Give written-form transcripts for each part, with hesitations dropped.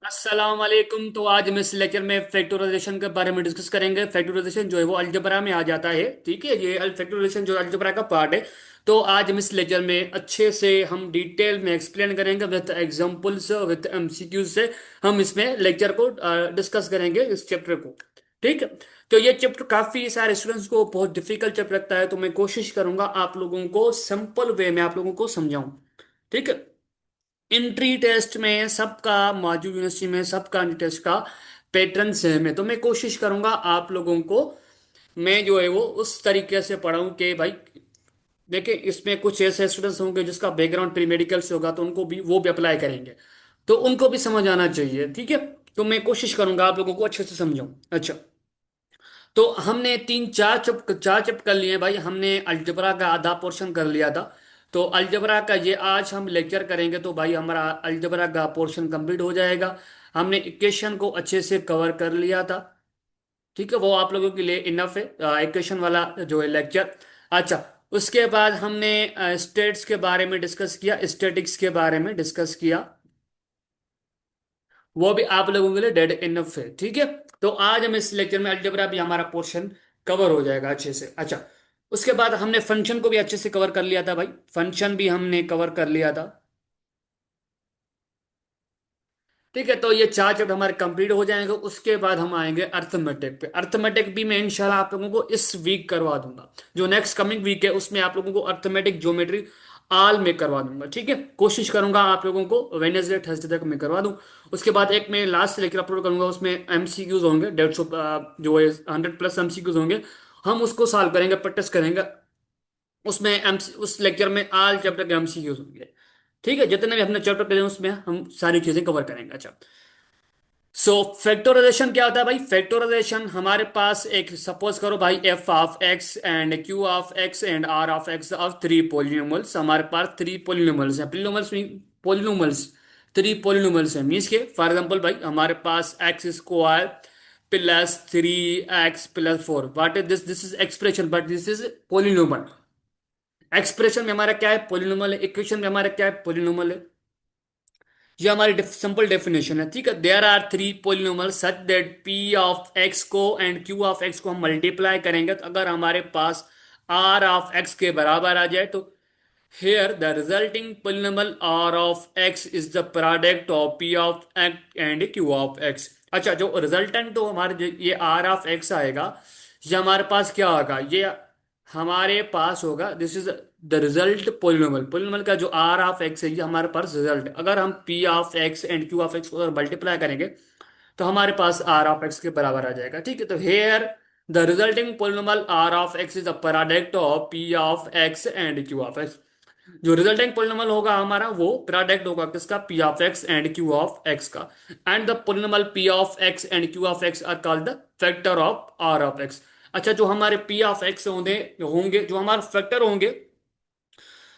अस्सलाम वालेकुम। तो आज हम इस लेक्चर में फैक्टराइजेशन के बारे में डिस्कस करेंगे। फैक्टराइजेशन जो है वो अलजबरा में आ जाता है। ठीक है, ये फैक्टराइजेशन जो अलजबरा का पार्ट है। तो आज हम इस लेक्चर में अच्छे से हम डिटेल में एक्सप्लेन करेंगे विद एग्जांपल्स विद एमसीक्यूज से। हम इसमें लेक्चर को डिस्कस करेंगे, इस चैप्टर को। ठीक है। तो ये चैप्टर काफी सारे स्टूडेंट्स को बहुत डिफिकल्ट चैप्टर लगता है, तो मैं कोशिश करूंगा आप लोगों को सिंपल वे में आप लोगों को समझाऊं। ठीक है। एंट्री टेस्ट में सबका, मौजूद यूनिवर्सिटी में सबका एंट्री टेस्ट का पैटर्न सेम है, तो मैं कोशिश करूंगा आप लोगों को मैं जो है वो उस तरीके से पढ़ाऊं कि भाई देखिए, इसमें कुछ ऐसे स्टूडेंट्स होंगे जिसका बैकग्राउंड प्री मेडिकल से होगा, तो उनको भी वो भी अप्लाई करेंगे, तो उनको भी समझ आना चाहिए। ठीक है। तो मैं कोशिश करूंगा आप लोगों को अच्छे से समझाऊं। अच्छा, तो हमने चार चैप्टर कर लिए भाई। हमने अलजबरा का आधा पोर्शन कर लिया था। तो अलजबरा का ये आज हम लेक्चर करेंगे, तो भाई हमारा अलजबरा का पोर्शन कंप्लीट हो जाएगा। हमने इक्वेशन को अच्छे से कवर कर लिया था। ठीक है, वो आप लोगों के लिए इनफ है, इक्वेशन वाला जो है लेक्चर। अच्छा, उसके बाद हमने स्टेट्स के बारे में डिस्कस किया, स्टेटिक्स के बारे में डिस्कस किया। वो भी आप लोगों के लिए डेड इनफ है। ठीक है। तो आज हम इस लेक्चर में अलजेब्रा भी हमारा पोर्शन कवर हो जाएगा अच्छे से। अच्छा, उसके बाद हमने फंक्शन को भी अच्छे से कवर कर लिया था भाई। फंक्शन भी हमने कवर कर लिया था। ठीक है, तो ये चार चैप्टर हमारे कंप्लीट हो जाएंगे। उसके बाद हम आएंगे अर्थमेटिक पे। अर्थमेटिक भी मैं इंशाल्लाह आप लोगों को इस वीक करवा दूंगा। जो नेक्स्ट कमिंग वीक है उसमें आप लोगों को अर्थमेटिक ज्योमेट्री आल में करवा दूंगा। ठीक है, कोशिश करूंगा आप लोगों को वेडनेसडे थर्सडे तक मैं करवा दूं। उसके बाद एक मैं लास्ट लेक्चर अपलोड करूंगा, उसमें एमसीक्यूज होंगे 150, जो है 100+ एमसीक्यूज होंगे। हम उसको सॉल्व करेंगे, प्रैक्टिस करेंगे। उसमें उस लेक्चर में आल चैप्टर के एमसीक्यूज होंगे। ठीक है, जितने भी हमने चैप्टर करें उसमें हम सारी चीजें कवर करेंगे। अच्छा, सो फैक्टराइजेशन क्या होता है भाई? फैक्टराइजेशन हमारे पास एक, सपोज करो भाई, F of x and Q of x and R of X of three polynomials. हमारे पास थ्री पोलिनोमल्स हैं। पोलिनोमल्स, थ्री पोलिनोमल्स हैं। मीन्स के फॉर एग्जांपल भाई, हमारे पास x square plus 3x+4। What is this? This is expression, but this is polynomial. Expression में हमारा क्या है? पोलिनोमल है। इक्वेशन में हमारा क्या है? पोलिनोमल है। ये हमारी सिंपल डेफिनेशन है। ठीक है, there are three polynomial such that P of X को एंड क्यू ऑफ एक्स को हम मल्टीप्लाई करेंगे, तो अगर हमारे पास आर ऑफ एक्स के बराबर आ जाए, तो here the resulting polynomial are of x is the product of P of x and Q of x. अच्छा, जो रिजल्टेंट तो हमारे ये आर ऑफ एक्स आएगा, ये हमारे पास क्या होगा? ये हमारे पास होगा, this is the result polynomial. Polynomial का जो आर ऑफ एक्स है ये हमारे पास रिजल्ट है। अगर हम P of x and Q of X को अगर मल्टीप्लाई करेंगे, तो हमारे पास आर ऑफ एक्स के बराबर आ जाएगा। ठीक है, तो here the resulting polynomial are of x is the product of P of x and Q of x. जो रिजल्टिंग पोलिनोमल होगा हमारा, वो प्रोडक्ट होगा किसका? P of x and Q of x का। And the polynomial p of x and Q of x are called the factor of r of x. अच्छा, जो हमारे पी ऑफ एक्स होंगे होंगे जो हमारे फैक्टर होंगे,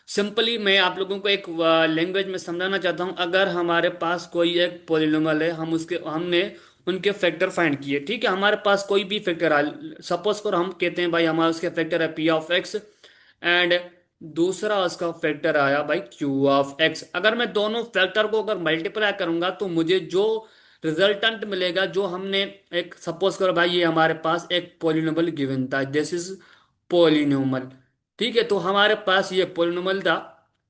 सिंपली मैं आप लोगों को एक लैंग्वेज में समझाना चाहता हूँ। अगर हमारे पास कोई एक पॉलिनोमियल है, हमने उनके फैक्टर फाइंड किए। ठीक है, हमारे पास कोई भी फैक्टर आ, सपोज करो हम कहते हैं भाई हमारा उसके फैक्टर है पी ऑफ एक्स, एंड दूसरा उसका फैक्टर आया भाई क्यू ऑफ एक्स। अगर मैं दोनों फैक्टर को अगर मल्टीप्लाई करूंगा, तो मुझे जो रिजल्टेंट मिलेगा, जो हमने, एक सपोज करो भाई ये हमारे पास एक पॉलिनोमियल गिवन था, दिस इज पॉलिनोमियल। ठीक है, तो हमारे पास ये पोलिनोमियल था।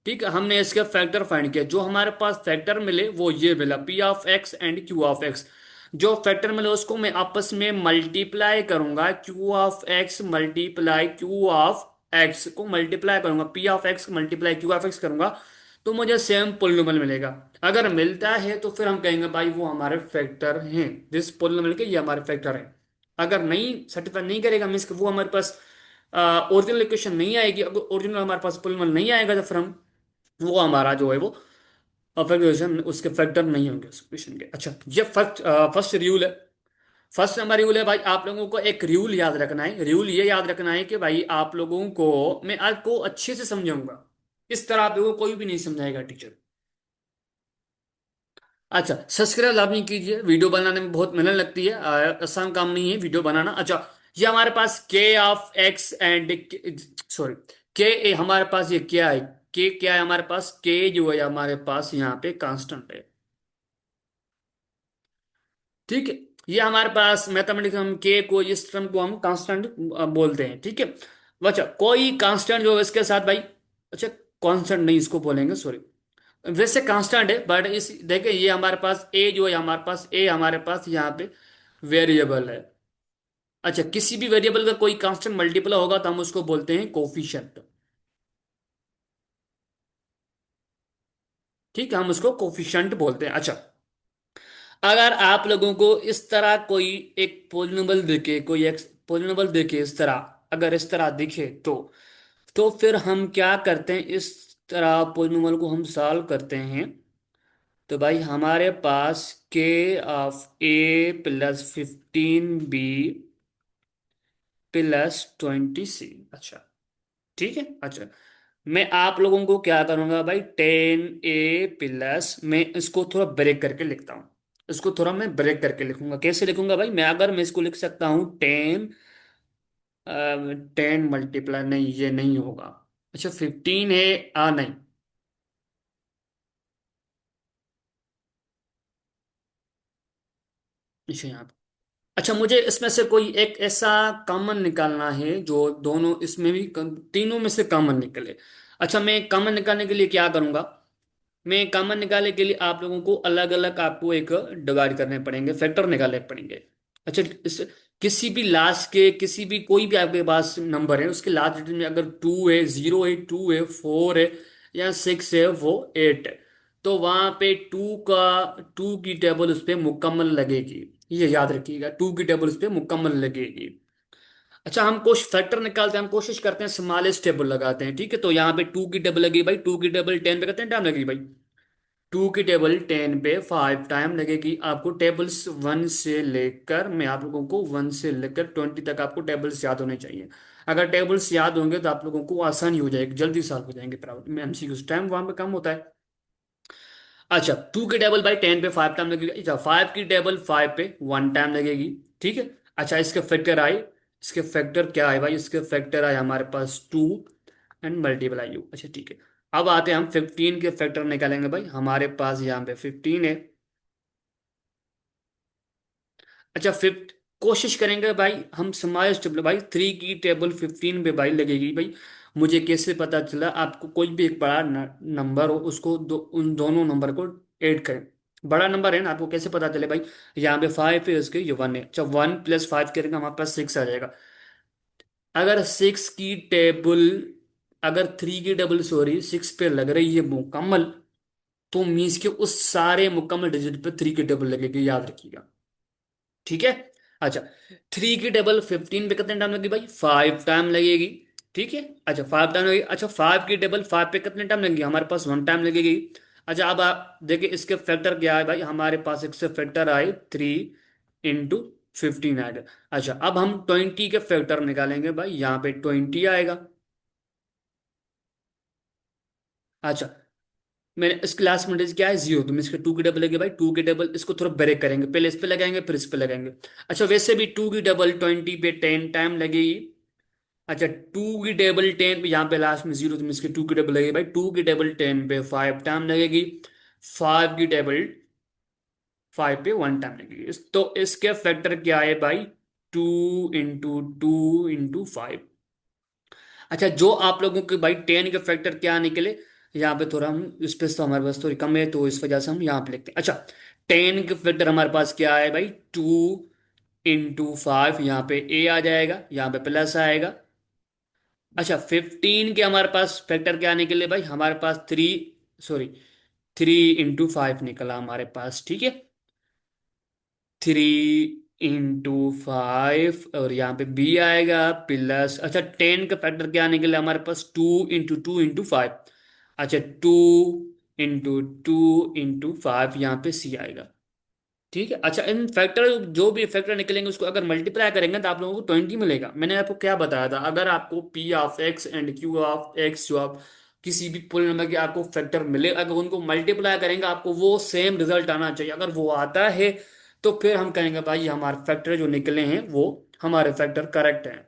ठीक है, हमने इसके फैक्टर फाइंड किया, जो हमारे पास फैक्टर मिले वो ये मिला, P of x and Q of x. जो फैक्टर मिले उसको मैं आपस में मल्टीप्लाई करूंगा, Q of x multiply Q of X को मल्टीप्लाई करूंगा, P of x multiply Q of x करूंगा, तो मुझे सेम पोलिनोमियल मिलेगा। अगर मिलता है तो फिर हम कहेंगे भाई वो हमारे फैक्टर हैं, दिस पोलिनोमियल के ये हमारे फैक्टर हैं। अगर नहीं सेटिस्फाई नहीं करेगा, मीन्स वो हमारे पास ओरिजिनल इक्वेशन नहीं आएगी, अगर ओरिजिनल हमारे पास पोलिनोमियल नहीं आएगा, तो फिर हम, वो हमारा जो है वो फैक्टराइजेशन, उसके फैक्टर नहीं होंगे उस इक्वेशन के। अच्छा, ये फर्स्ट फर्स्ट रूल है। फर्स्ट नंबर रूल है भाई, आप लोगों को एक रूल याद रखना है। रूल ये याद रखना है कि भाई आप लोगों को मैं आपको अच्छे से समझाऊंगा, इस तरह आप लोगों को कोई भी नहीं समझाएगा टीचर। अच्छा, सब्सक्राइब लाजमी कीजिए। वीडियो बनाने में बहुत मेहनत लगती है, आसान काम नहीं है वीडियो बनाना। अच्छा, ये हमारे पास K of x and, sorry, के हमारे पास ये क्या है? के क्या है हमारे पास? के जो है हमारे पास यहाँ पे कांस्टेंट है। ठीक है। ये हमारे पास मैथमेटिक्स, हम के को, इस टर्म को हम कांस्टेंट बोलते हैं, ठीक है। अच्छा, कोई कांस्टेंट जो है इसके साथ भाई, अच्छा कांस्टेंट नहीं इसको बोलेंगे, सॉरी, वैसे कांस्टेंट है बट इस देखिए ये हमारे पास ए जो है, हमारे पास ए हमारे पास यहाँ पे वेरिएबल है। अच्छा, किसी भी वेरिएबल का कोई कांस्टेंट मल्टीपल होगा तो हम उसको बोलते हैं कोफिशिएंट। ठीक है, हम उसको कोफिशिएंट बोलते हैं। अच्छा, अगर आप लोगों को इस तरह कोई एक पोलिनोमियल दिखे, कोई एक पोलिनोमियल दिखे इस तरह, अगर इस तरह दिखे तो फिर हम क्या करते हैं, इस तरह पोलिनोमियल को हम सॉल्व करते हैं। तो भाई हमारे पास K of A plus 15 B plus 20 C. अच्छा, ठीक है। अच्छा, मैं आप लोगों को क्या करूंगा भाई, 10 ए प्लस, मैं इसको थोड़ा ब्रेक करके लिखता हूँ। इसको थोड़ा मैं ब्रेक करके लिखूंगा, कैसे लिखूंगा भाई, मैं इसको लिख सकता हूँ 10 नहीं ये नहीं होगा। अच्छा, 15 है, नहीं, अच्छा यहाँ पे, अच्छा मुझे इसमें से कोई एक ऐसा कॉमन निकालना है जो दोनों इसमें भी, तीनों में से कॉमन निकले। अच्छा, मैं कॉमन निकालने के लिए क्या करूंगा, मैं कॉमन निकालने के लिए आप लोगों को अलग अलग आपको एक डिवाइड करने पड़ेंगे, फैक्टर निकालने पड़ेंगे। अच्छा, इस किसी भी लास्ट के, किसी भी कोई भी आपके पास नंबर है उसके लास्ट डिजिट में अगर 2 है, 0 है, 2 है, 4 है या 6 है, वो 8 है, तो वहां पे टू की टेबल उस पर मुकम्मल लगेगी। ये याद रखिएगा, टू की टेबल उस पर मुकम्मल लगेगी। अच्छा, हम कुछ फैक्टर निकालते हैं, हम कोशिश करते हैं स्मॉलेस्ट टेबल लगाते हैं, ठीक है। तो यहाँ पे टू की टेबल लगी भाई, टू की टेबल 10 पे, करते हैं टाइम लगेगी भाई, टू की टेबल 10 पे 5 टाइम लगेगी आपको। टेबल्स 1 से लेकर, मैं आप लोगों को 1 से लेकर 20 तक आपको टेबल्स याद होने चाहिए। अगर टेबल्स याद होंगे तो आप लोगों को आसानी हो जाएगी, जल्दी सॉल्व हो जाएंगे प्रॉब्लम में, एमसीक्यूज टाइम वहां पे कम होता है। अच्छा, टू की टेबल भाई 10 पे 5 टाइम लगेगी। अच्छा, 5 की टेबल 5 पे 1 टाइम लगेगी, ठीक है। अच्छा, इसके फैक्टर आए, इसके फैक्टर क्या है भाई, इसके फैक्टर आए हमारे पास 2 एंड मल्टीप्लाई यू। अच्छा, ठीक है। अब आते हैं हम 15 के फैक्टर निकालेंगे भाई, हमारे पास यहाँ पे 15 है। अच्छा, फिफ्थ कोशिश करेंगे भाई हम समाइज टेबल, भाई 3 की टेबल 15 पे भाई लगेगी भाई। मुझे कैसे पता चला, आपको कोई भी एक बड़ा नंबर हो उसको उन दोनों नंबर को ऐड करें। बड़ा नंबर है ना, आपको कैसे पता चले भाई, यहाँ पे 5 है, उसके ये 1 है। अच्छा, 1 + 5 करेंगे हमारे पास 6 आ जाएगा। अगर 6 की टेबल, अगर 3 की टेबल सॉरी 6 पे लग रही है मुकम्मल, तो मीन्स के उस सारे मुकम्मल डिजिट पे 3 की टेबल लगेगी, याद रखिएगा, ठीक है। अच्छा, 3 की टेबल 15 पे कितने टाइम लगेगी भाई, 5 टाइम लगेगी, ठीक है। अच्छा, 5 टाइम लगेगी। अच्छा, 5 की टेबल 5 पे कितने टाइम लगेगी, हमारे पास 1 टाइम लगेगी। अच्छा, अब आप देखिए इसके फैक्टर क्या है भाई, हमारे पास इससे फैक्टर आए 3 × 15 आएगा। अच्छा, अब हम 20 के फैक्टर निकालेंगे भाई, यहाँ पे 20 आएगा। अच्छा, मैंने इस क्लास में क्या है, 0, तो मैं इसके 2 की टेबल लगे भाई, 2 की टेबल इसको थोड़ा ब्रेक करेंगे, पहले इस पे लगाएंगे फिर इस पे लगाएंगे। अच्छा, वैसे भी 2 की टेबल 20 पे 10 टाइम लगेगी। अच्छा, 2 की टेबल 10 पे, यहाँ पे लास्ट में 0, तो इसकी 2 की टेबल लगेगी भाई, 2 की टेबल 10 पे 5 टाइम लगेगी। 5 की टेबल 5 पे 1 टाइम लगेगी। तो इसके फैक्टर क्या है भाई, 2 × 2 × 5। अच्छा, जो आप लोगों के भाई 10 के फैक्टर क्या निकले, यहाँ पे थोड़ा हम इस पे, तो हमारे पास थोड़ी कम है तो इस वजह से हम यहाँ पे लिखते हैं। अच्छा, 10 के फैक्टर हमारे पास क्या है भाई, 2 × 5, यहाँ पे ए आ जाएगा, यहाँ पे प्लस आएगा। अच्छा, 15 के हमारे पास फैक्टर क्या निकले भाई, हमारे पास 3 × 5 निकला हमारे पास, ठीक है। 3 × 5 और यहाँ पे बी आएगा प्लस। अच्छा, 10 का फैक्टर क्या निकला हमारे पास, 2 × 2 × 5। अच्छा, 2 × 2 × 5, यहाँ पे सी आएगा, ठीक है। अच्छा, इन फैक्टर जो भी फैक्टर निकलेंगे उसको अगर मल्टीप्लाई करेंगे तो आप लोगों को 20 मिलेगा। मैंने आपको क्या बताया था, अगर आपको P of x and Q of x, जो आप किसी भी पूर्ण नंबर के आपको फैक्टर मिले, अगर उनको मल्टीप्लाई करेंगे आपको वो सेम रिजल्ट आना चाहिए। अगर वो आता है तो फिर हम कहेंगे भाई हमारे फैक्टर जो निकले हैं वो हमारे फैक्टर करेक्ट हैं।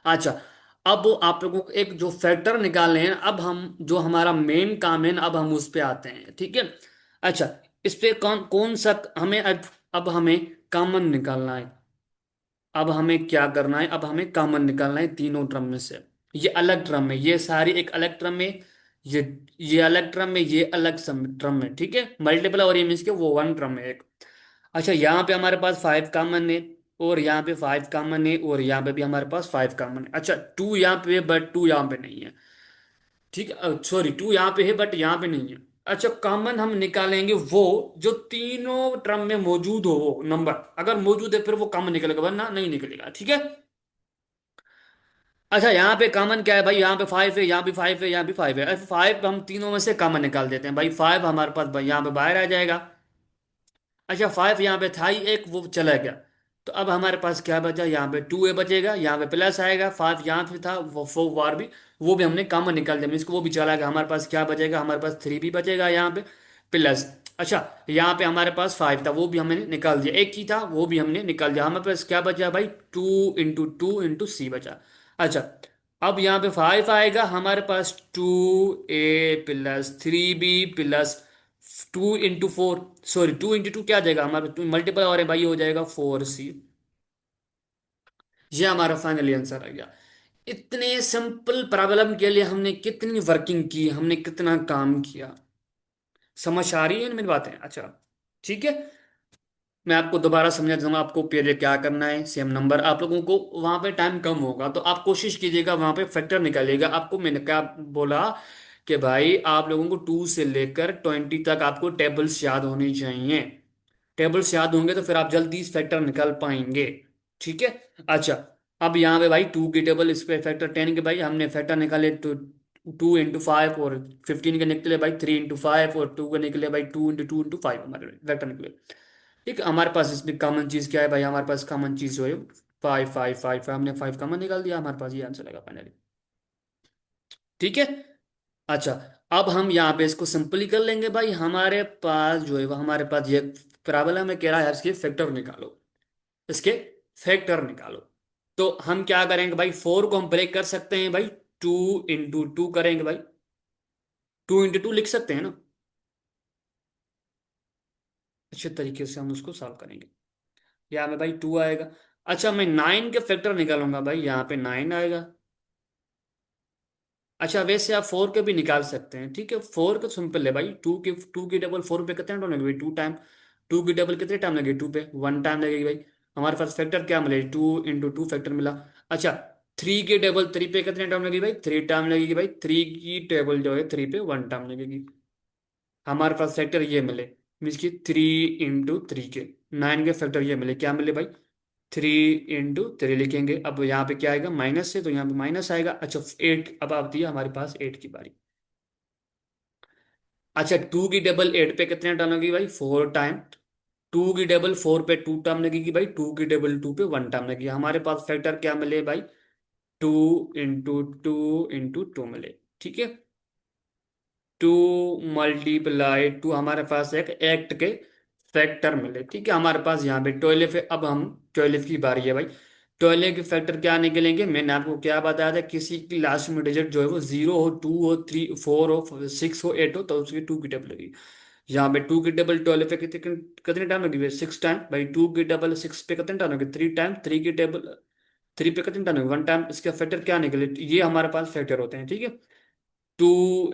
अच्छा, अब आप लोगों को एक जो फैक्टर निकालने हैं, अब हम जो हमारा मेन काम है ना, अब हम उस पे आते हैं, ठीक है। अच्छा, इस पे कौन कौन सा हमें अब हमें कॉमन निकालना है। अब हमें क्या करना है, अब हमें कॉमन निकालना है तीनों टर्म में से। ये अलग टर्म है, ये सारी एक अलग टर्म है। ये ये अलग टर्म है, ये अलग टर्म है, ठीक है। मल्टीपल और ये मीन्स के वो वन टर्म है एक। अच्छा, यहाँ पे हमारे पास फाइव कॉमन है, और यहाँ पे फाइव कॉमन है, और यहाँ पे भी हमारे पास फाइव कॉमन है। अच्छा, टू यहाँ पे है बट टू यहाँ पे नहीं है, ठीक है। सॉरी, टू यहाँ पे है बट यहाँ पे नहीं है। अच्छा, कॉमन हम निकालेंगे वो जो तीनों टर्म में मौजूद हो, वो नंबर अगर मौजूद है फिर वो कॉमन निकलेगा, वरना नहीं निकलेगा, ठीक है। अच्छा, यहाँ पे कॉमन क्या है भाई, यहाँ पे फाइव है, यहाँ भी फाइव है, यहाँ भी फाइव है। अरे फाइव हम तीनों में से कॉमन निकाल देते हैं भाई, फाइव हमारे पास भाई यहाँ पे बाहर आ जाएगा। अच्छा, फाइव यहाँ पे था ही एक, वो चला गया। तो अब हमारे पास क्या बचा, यहाँ पे टू ए बचेगा, यहाँ पे प्लस आएगा, फाइव यहाँ पे था वो फोर बार भी, वो भी हमने कॉमन निकाल दिया, इसको वो भी चला गया। हमारे पास क्या बचेगा, हमारे पास थ्री भी बचेगा यहाँ पे प्लस। अच्छा, यहाँ पे हमारे पास फाइव था, वो भी हमने निकाल दिया, एक ही था वो भी हमने निकाल दिया। हमारे पास क्या बचा भाई, टू इंटू सी बचा। अच्छा, अब यहाँ पे फाइव आएगा, हमारे पास two a plus three b plus two into four, sorry two into two क्या आ जाएगा हमारे, टू मल्टीपल और है भाई, ये हो जाएगा फोर सी। ये हमारा फाइनली आंसर आ गया। इतने सिंपल प्रॉब्लम के लिए हमने कितनी वर्किंग की, हमने कितना काम किया। समझ आ रही है मेरी बातें? अच्छा, ठीक है। मैं आपको दोबारा समझा दूंगा, आपको पहले क्या करना है, सेम नंबर आप लोगों को, वहां पे टाइम कम होगा तो आप कोशिश कीजिएगा वहां पे फैक्टर निकालिएगा। आपको मैंने क्या बोला कि भाई आप लोगों को टू से लेकर ट्वेंटी तक आपको टेबल्स याद होनी चाहिए। टेबल्स याद होंगे तो फिर आप जल्दी इस फैक्टर निकाल पाएंगे, ठीक है। अच्छा, अब यहाँ पे भाई टू की टेबल, इस पे फैक्टर टेन के भाई हमने फैक्टर निकाले तो टू इंटू फाइव, और फिफ्टीन के निकले भाई थ्री इंटू फाइव, और टू के निकले भाई टू इंटू फाइव, हमारे फैक्टर निकले। ठीक है, हमारे पास इसमें कॉमन चीज क्या है भाई, हमारे पास कॉमन चीज जो है फाइव फाइव फाइव, हमने फाइव कॉमन निकाल दिया, हमारे पास ये आंसर लगा फाइनली, ठीक है। अच्छा, अब हम यहाँ पे इसको सिंपली कर लेंगे भाई, हमारे पास जो है वो हमारे पास ये प्रॉब्लम है, कह रहा है इसके फैक्टर निकालो, इसके फैक्टर निकालो। तो हम क्या करेंगे भाई, फोर को हम ब्रेक कर सकते हैं भाई, टू इंटू टू करेंगे भाई, टू इंटू टू लिख सकते हैं ना, अच्छे तरीके से हम उसको सॉल्व करेंगे। यहाँ में भाई टू आएगा। अच्छा, मैं नाइन के फैक्टर निकालूंगा भाई, यहाँ पे नाइन आएगा। अच्छा, वैसे आप फोर के भी निकाल सकते हैं, ठीक है, फोर का सिंपल है भाई, टू की डबल फोर पे कितने टाइम लगेगी भाई, टू टाइम। टू की डबल कितने टाइम लगेगी, टू पे वन टाइम लगेगी भाई। हमारे पास फैक्टर क्या मिले, टू इंटू टू फैक्टर मिला। अच्छा, थ्री की टेबल थ्री पे कितने टाइम लगेगी भाई, थ्री टाइम लगेगी भाई, थ्री की टेबल जो है थ्री पे वन टाइम लगेगी। हमारे पास फैक्टर ये मिले, मीन्स की थ्री इंटू थ्री के, नाइन के फैक्टर ये मिले, क्या मिले भाई, थ्री इंटू थ्री लिखेंगे। अब यहाँ पे क्या आएगा, माइनस से, तो यहाँ पे माइनस आएगा। अच्छा, एट अब आती है हमारे पास एट की बारी। अच्छा, टू की डबल एट पे कितने टाइम लगेगी भाई, फोर टाइम। टू की डबल फोर पे टू टाइम लगेगी भाई, टू की डबल टू पे वन टाइम लगेगी। हमारे पास फैक्टर क्या मिले भाई, टू इंटू टू मिले, ठीक है। टू मल्टीप्लाई टू, हमारे पास एक एक्ट के फैक्टर मिले, ठीक है। हमारे पास यहाँ पे ट्वेल्व है, अब हम ट्वेल्व की बारी है भाई। ट्वेल्व के फैक्टर क्या निकलेंगे, मैंने आपको क्या बताया था, किसी की लास्ट में डिजिट जो है वो जीरो हो, टू हो, थ्री फोर हो, सिक्स हो, एट हो, तो उसकी टू की टेबल लगेगी। यहाँ पे टू की डबल ट्वेल्व पे कितने कितने टाइम लगी, सिक्स टाइम भाई। टू की डबल सिक्स पे कितने टाइम लगे, थ्री टाइम। थ्री की टेबल थ्री पे कितने टाइम लगे, वन टाइम। इसका फैक्टर क्या निकले, ये हमारे पास फैक्टर होते हैं, ठीक है। टू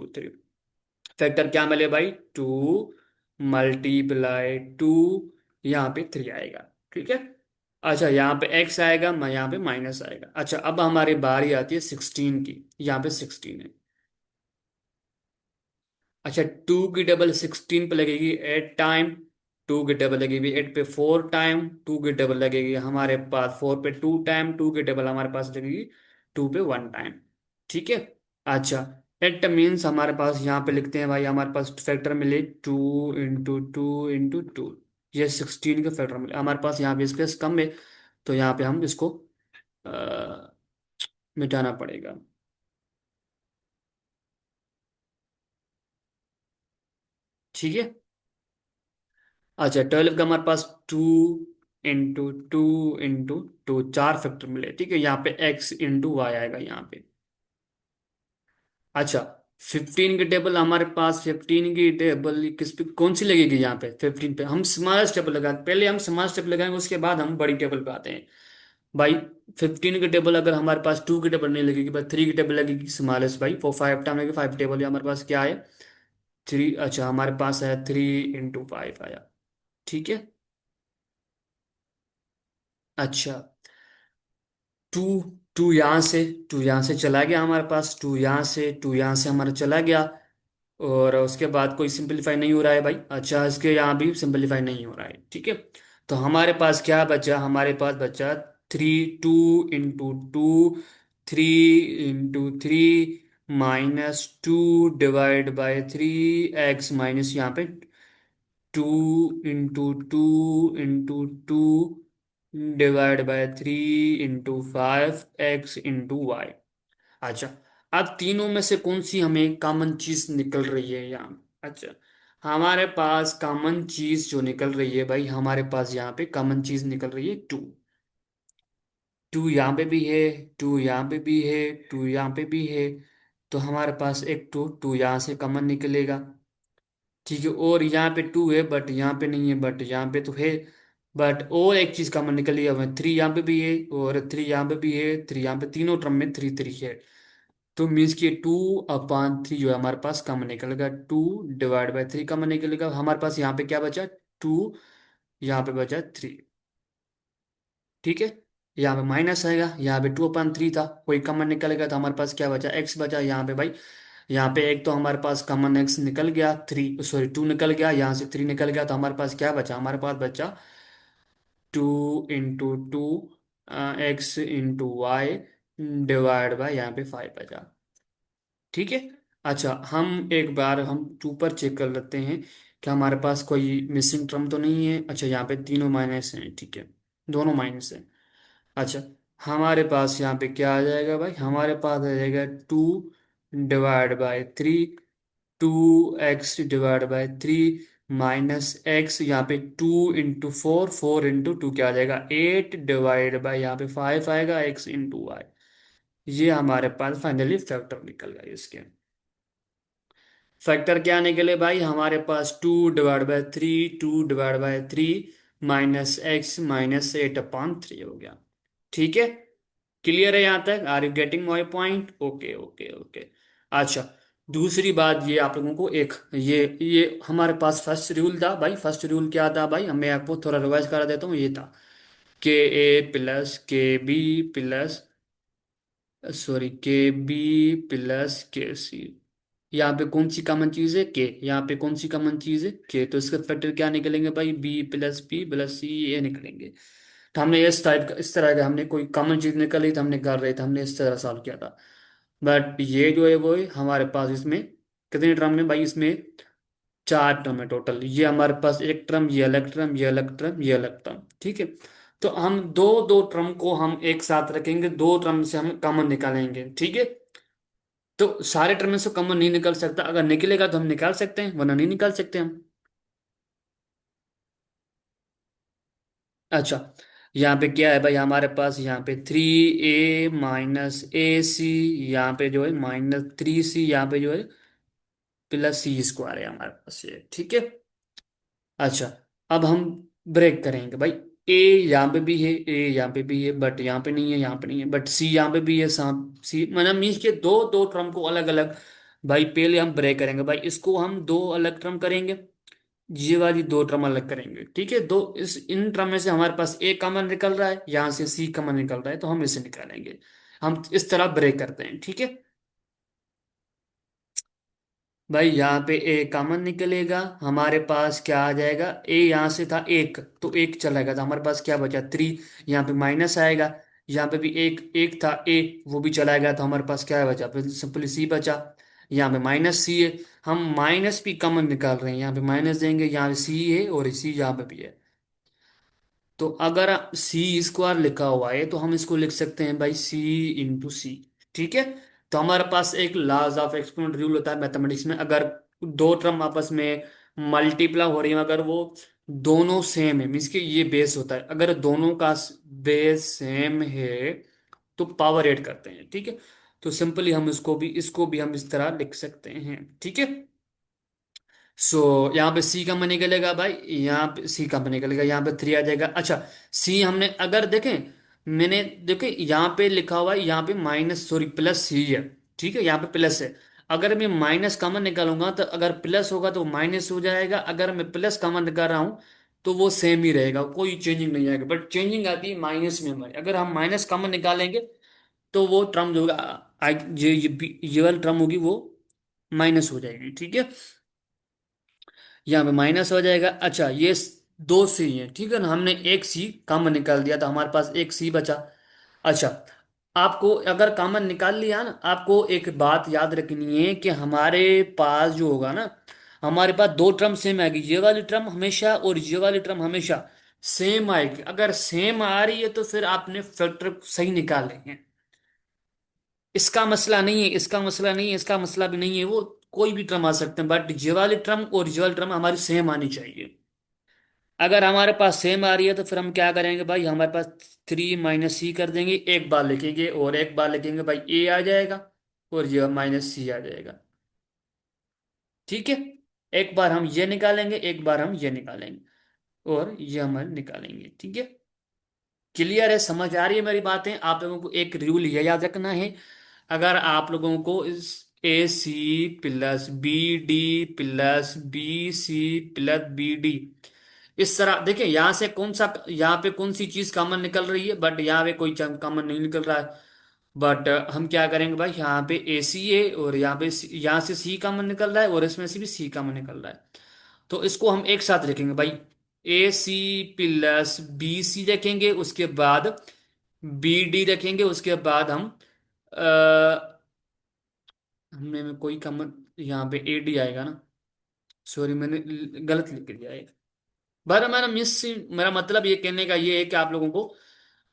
थ्री, फैक्टर क्या मिले भाई, टू मल्टीप्लाई टू, यहाँ पे थ्री आएगा, ठीक है। अच्छा, यहाँ पे एक्स आएगा, यहाँ पे माइनस आएगा। अच्छा, अब हमारी बारी आती है सिक्सटीन की, यहाँ पे सिक्सटीन है। अच्छा, टू की डबल सिक्सटीन पे लगेगी एट टाइम, टू की डबल लगेगी एट पे फोर टाइम, टू की डबल लगेगी हमारे पास फोर पे टू टाइम, टू की डबल हमारे पास लगेगी टू पे वन टाइम, ठीक है। अच्छा, एट मीन्स हमारे पास यहाँ पे लिखते हैं भाई, हमारे पास फैक्टर मिले टू इंटू टू, ये सिक्सटीन के फैक्टर मिले हमारे पास। यहाँ पे स्पेस कम है, तो यहाँ पे हम इसको अ, मिटाना पड़ेगा, ठीक है। अच्छा, ट्वेल्व का हमारे पास टू इंटू टू, चार फैक्टर मिले, ठीक है। यहाँ पे एक्स इंटू वाई आएगा यहाँ पे। अच्छा, 15 की टेबल हमारे पास, 15 की टेबल किस पे, कौन सी लगेगी यहाँ पे? 15 पे हम स्मॉलेस्ट टेबल लगा, पहले हम स्मॉलेस्ट टेबल लगाएंगे, उसके बाद हम बड़ी टेबल पे आते हैं भाई। 15 की टेबल अगर हमारे पास 2 की टेबल नहीं लगेगी भाई, 3 की टेबल लगेगी स्मॉलेस्ट भाई, फॉर 5 टाइम लगेगी 5 टेबल, हमारे पास क्या है? 3, अच्छा हमारे पास है 3 × 5 आया। ठीक है। अच्छा, टू, टू यहाँ से, टू यहाँ से चला गया हमारे पास, टू यहाँ से, टू यहाँ से हमारा चला गया। और उसके बाद कोई सिंपलीफाई नहीं हो रहा है भाई, अच्छा इसके यहाँ भी सिंपलीफाई नहीं हो रहा है, ठीक है। तो हमारे पास क्या बचा? हमारे पास बचा 3, 2 × 2, 3 × 3 -2 ÷ 3 x माइनस यहाँ पे 2 × 2 × 2 ÷ 3 × 5 x अच्छा, अब तीनों में से कौन सी हमें कॉमन चीज निकल रही है यहाँ? अच्छा, हमारे पास कॉमन चीज जो निकल रही है भाई, हमारे पास यहाँ पे कॉमन चीज निकल रही है 2। 2 यहाँ पे भी है, 2 यहाँ पे भी है, 2 यहाँ पे भी है। तो हमारे पास एक 2 यहाँ से कॉमन निकलेगा, ठीक है। और यहाँ पे 2 है बट यहाँ पे नहीं है, बट यहाँ पे तो है। बट और एक चीज कॉमन निकली है हमें, 3 यहाँ पे भी है और 3 यहाँ पे भी है, 3 यहाँ पे, तीनों टर्म में 3 3 है। तो मीन्स कि 2/3 जो है हमारे पास कॉमन निकलेगा, 2 ÷ 3 कॉमन निकलेगा, हमारे पास यहाँ पे क्या बचा? 2, यहाँ पे बचा 3, ठीक है। यहाँ पे माइनस आएगा, यहाँ पे 2/3 था, कोई कॉमन निकलेगा तो हमारे पास क्या बचा? एक्स बचा यहाँ पे भाई। यहाँ पे एक तो हमारे पास कॉमन एक्स निकल गया, 2 निकल गया, यहाँ से 3 निकल गया, तो हमारे पास क्या बचा? हमारे पास बचा 2 × 2 x × y डिवाइड बाय यहाँ पे 5 बचा, ठीक है। अच्छा, हम एक बार हम ऊपर चेक कर लेते हैं कि हमारे पास कोई मिसिंग टर्म तो नहीं है। अच्छा, यहाँ पे तीनों माइनस हैं, ठीक है, दोनों माइनस हैं। अच्छा, हमारे पास यहाँ पे क्या आ जाएगा भाई? हमारे पास आ जाएगा 2 ÷ 3, 2 x ÷ 3 -x, यहाँ पे 2 × 4, 4 × 2 क्या आ जाएगा? 8 डिवाइड बाय यहाँ पे 5 आएगा, x × y। ये हमारे पास फाइनली फैक्टर निकल गया इसके। फैक्टर क्या निकले भाई? हमारे पास 2/3, 2/3 -x -8/3 हो गया, ठीक है। क्लियर है यहाँ तक? Are you getting my point? Okay okay okay. अच्छा, दूसरी बात ये आप लोगों को एक, ये हमारे पास फर्स्ट रूल था भाई। फर्स्ट रूल क्या था भाई? मैं आपको थोड़ा रिवाइज करा देता हूँ। ये था Ka+Kb+, सॉरी, Kb+Kc। यहाँ पे कौन सी कॉमन चीज है? के। यहाँ पे कौन सी कॉमन चीज है? के। तो इसका फैक्टर क्या निकलेंगे भाई? B+B+C, ये निकलेंगे। तो हमने इस टाइप का, इस तरह का, हमने कोई कॉमन चीज निकली तो हमने कर रहे थे, हमने इस तरह सॉल्व किया था। बट ये जो है वो है हमारे पास, इसमें कितने टर्म है भाई? इसमें 4 टर्म है टोटल। ये हमारे पास एक टर्म, ये अलग टर्म, ये अलग टर्म, ये अलग टर्म, ठीक है। तो हम दो दो टर्म को हम एक साथ रखेंगे, दो टर्म से हम कॉमन निकालेंगे, ठीक है। तो सारे टर्म में से कॉमन नहीं निकल सकता, अगर निकलेगा तो हम निकाल सकते हैं, वरना नहीं निकाल सकते हम। अच्छा, यहाँ पे क्या है भाई? हमारे पास यहाँ पे 3a - AC, यहाँ पे जो है -3c, यहाँ पे जो है +c² है हमारे पास, ये ठीक है। अच्छा, अब हम ब्रेक करेंगे भाई। ए यहाँ पे भी है, ए यहाँ पे भी है, बट यहाँ पे नहीं है, यहाँ पे नहीं है, बट सी यहाँ पे भी है, सांप सी, मतलब मीन्स के दो दो टर्म को अलग अलग भाई पहले हम ब्रेक करेंगे भाई, इसको हम दो अलग टर्म करेंगे, ये वाली दो टर्म अलग करेंगे, ठीक है। दो इस इन टर्म में से हमारे पास ए कॉमन निकल रहा है, यहाँ से सी कॉमन निकल रहा है, तो हम इसे निकालेंगे। हम इस तरह ब्रेक करते हैं, ठीक है भाई। यहाँ पे ए कॉमन निकलेगा, हमारे पास क्या आ जाएगा? ए यहाँ से था एक, तो एक चला गया, तो हमारे पास क्या बचा? 3। यहाँ पे माइनस आएगा, यहाँ पे भी एक एक था ए, वो भी चला गया, तो हमारे पास क्या बचा? फिर सिंपली सी बचा। यहाँ पे -c है, हम माइनस भी कॉमन निकाल रहे हैं, यहाँ पे माइनस देंगे, यहाँ पे सी है और सी यहाँ पे भी है। तो अगर C² लिखा हुआ है तो हम इसको लिख सकते हैं भाई C × C, ठीक है। तो हमारे पास एक लॉज ऑफ एक्सपोनेंट रूल होता है मैथमेटिक्स में, अगर दो टर्म आपस में मल्टीप्लाई हो रही है, अगर वो दोनों सेम है, मीन्स कि ये बेस होता है, अगर दोनों का बेस सेम है तो पावर ऐड करते हैं, ठीक है। तो सिंपली हम इसको भी हम इस तरह लिख सकते हैं, ठीक है। सो यहाँ पे सी कम निकलेगा भाई, यहाँ पे सी कम निकलेगा, यहाँ पे थ्री आ जाएगा। अच्छा, सी हमने अगर देखें, मैंने देखे यहाँ पे लिखा हुआ है, यहाँ पे माइनस सॉरी प्लस सी है, ठीक है, यहाँ पे प्लस है। अगर मैं माइनस कॉमन निकालूंगा तो अगर प्लस होगा तो माइनस हो जाएगा, अगर मैं प्लस कॉमन निकाल रहा हूँ तो वो सेम ही रहेगा, कोई चेंजिंग नहीं आएगा। बट चेंजिंग आती है माइनस में हमारे, अगर हम माइनस कॉमन निकालेंगे तो वो टर्म जो होगा, ये वाली टर्म होगी वो माइनस हो जाएगी, ठीक है। यहाँ पे माइनस हो जाएगा। अच्छा, ये दो सी है, ठीक है ना, हमने एक सी कॉमन निकाल दिया तो हमारे पास एक सी बचा। अच्छा, आपको अगर कॉमन निकाल लिया ना, आपको एक बात याद रखनी है कि हमारे पास जो होगा ना, हमारे पास दो टर्म सेम आएगी, ये वाली टर्म हमेशा और ये वाली टर्म हमेशा सेम आएगी। अगर सेम आ रही है तो फिर आपने फैक्टर सही निकाले हैं। इसका मसला नहीं है, इसका मसला नहीं है, इसका मसला भी नहीं है, वो कोई भी टर्म आ सकते हैं, बट ये वाली टर्म और ये वाली टर्म हमारी सेम आनी चाहिए। अगर हमारे पास सेम आ रही है तो फिर हम क्या करेंगे भाई, हमारे पास थ्री माइनस सी कर देंगे, एक बार लिखेंगे और एक बार लिखेंगे भाई ए आ जाएगा और ये माइनस सी आ जाएगा, ठीक है। एक बार हम ये निकालेंगे, एक बार हम ये निकालेंगे और ये हम निकालेंगे, ठीक है। क्लियर है, समझ आ रही है मेरी बातें? आप लोगों को एक रूल ये याद रखना है, अगर आप लोगों को इस a c plus b d plus b c plus b d, इस तरह देखिए, यहाँ से कौन सा, यहाँ पे कौन सी चीज कॉमन निकल रही है, बट यहाँ पे कोई कॉमन नहीं निकल रहा है। बट हम क्या करेंगे भाई, यहाँ पे ए सी है और यहाँ पे यहाँ से सी कॉमन निकल रहा है और इसमें से भी सी कॉमन निकल रहा है, तो इसको हम एक साथ लिखेंगे भाई, ए सी प्लस बी सी रखेंगे, उसके बाद बी डी रखेंगे, उसके बाद हम हमने में कोई कॉमन, यहाँ पे ए डी आएगा ना, सॉरी मैंने गलत लिख दिया है। पर मेरा मिस मेरा मतलब ये कहने का ये है कि आप लोगों को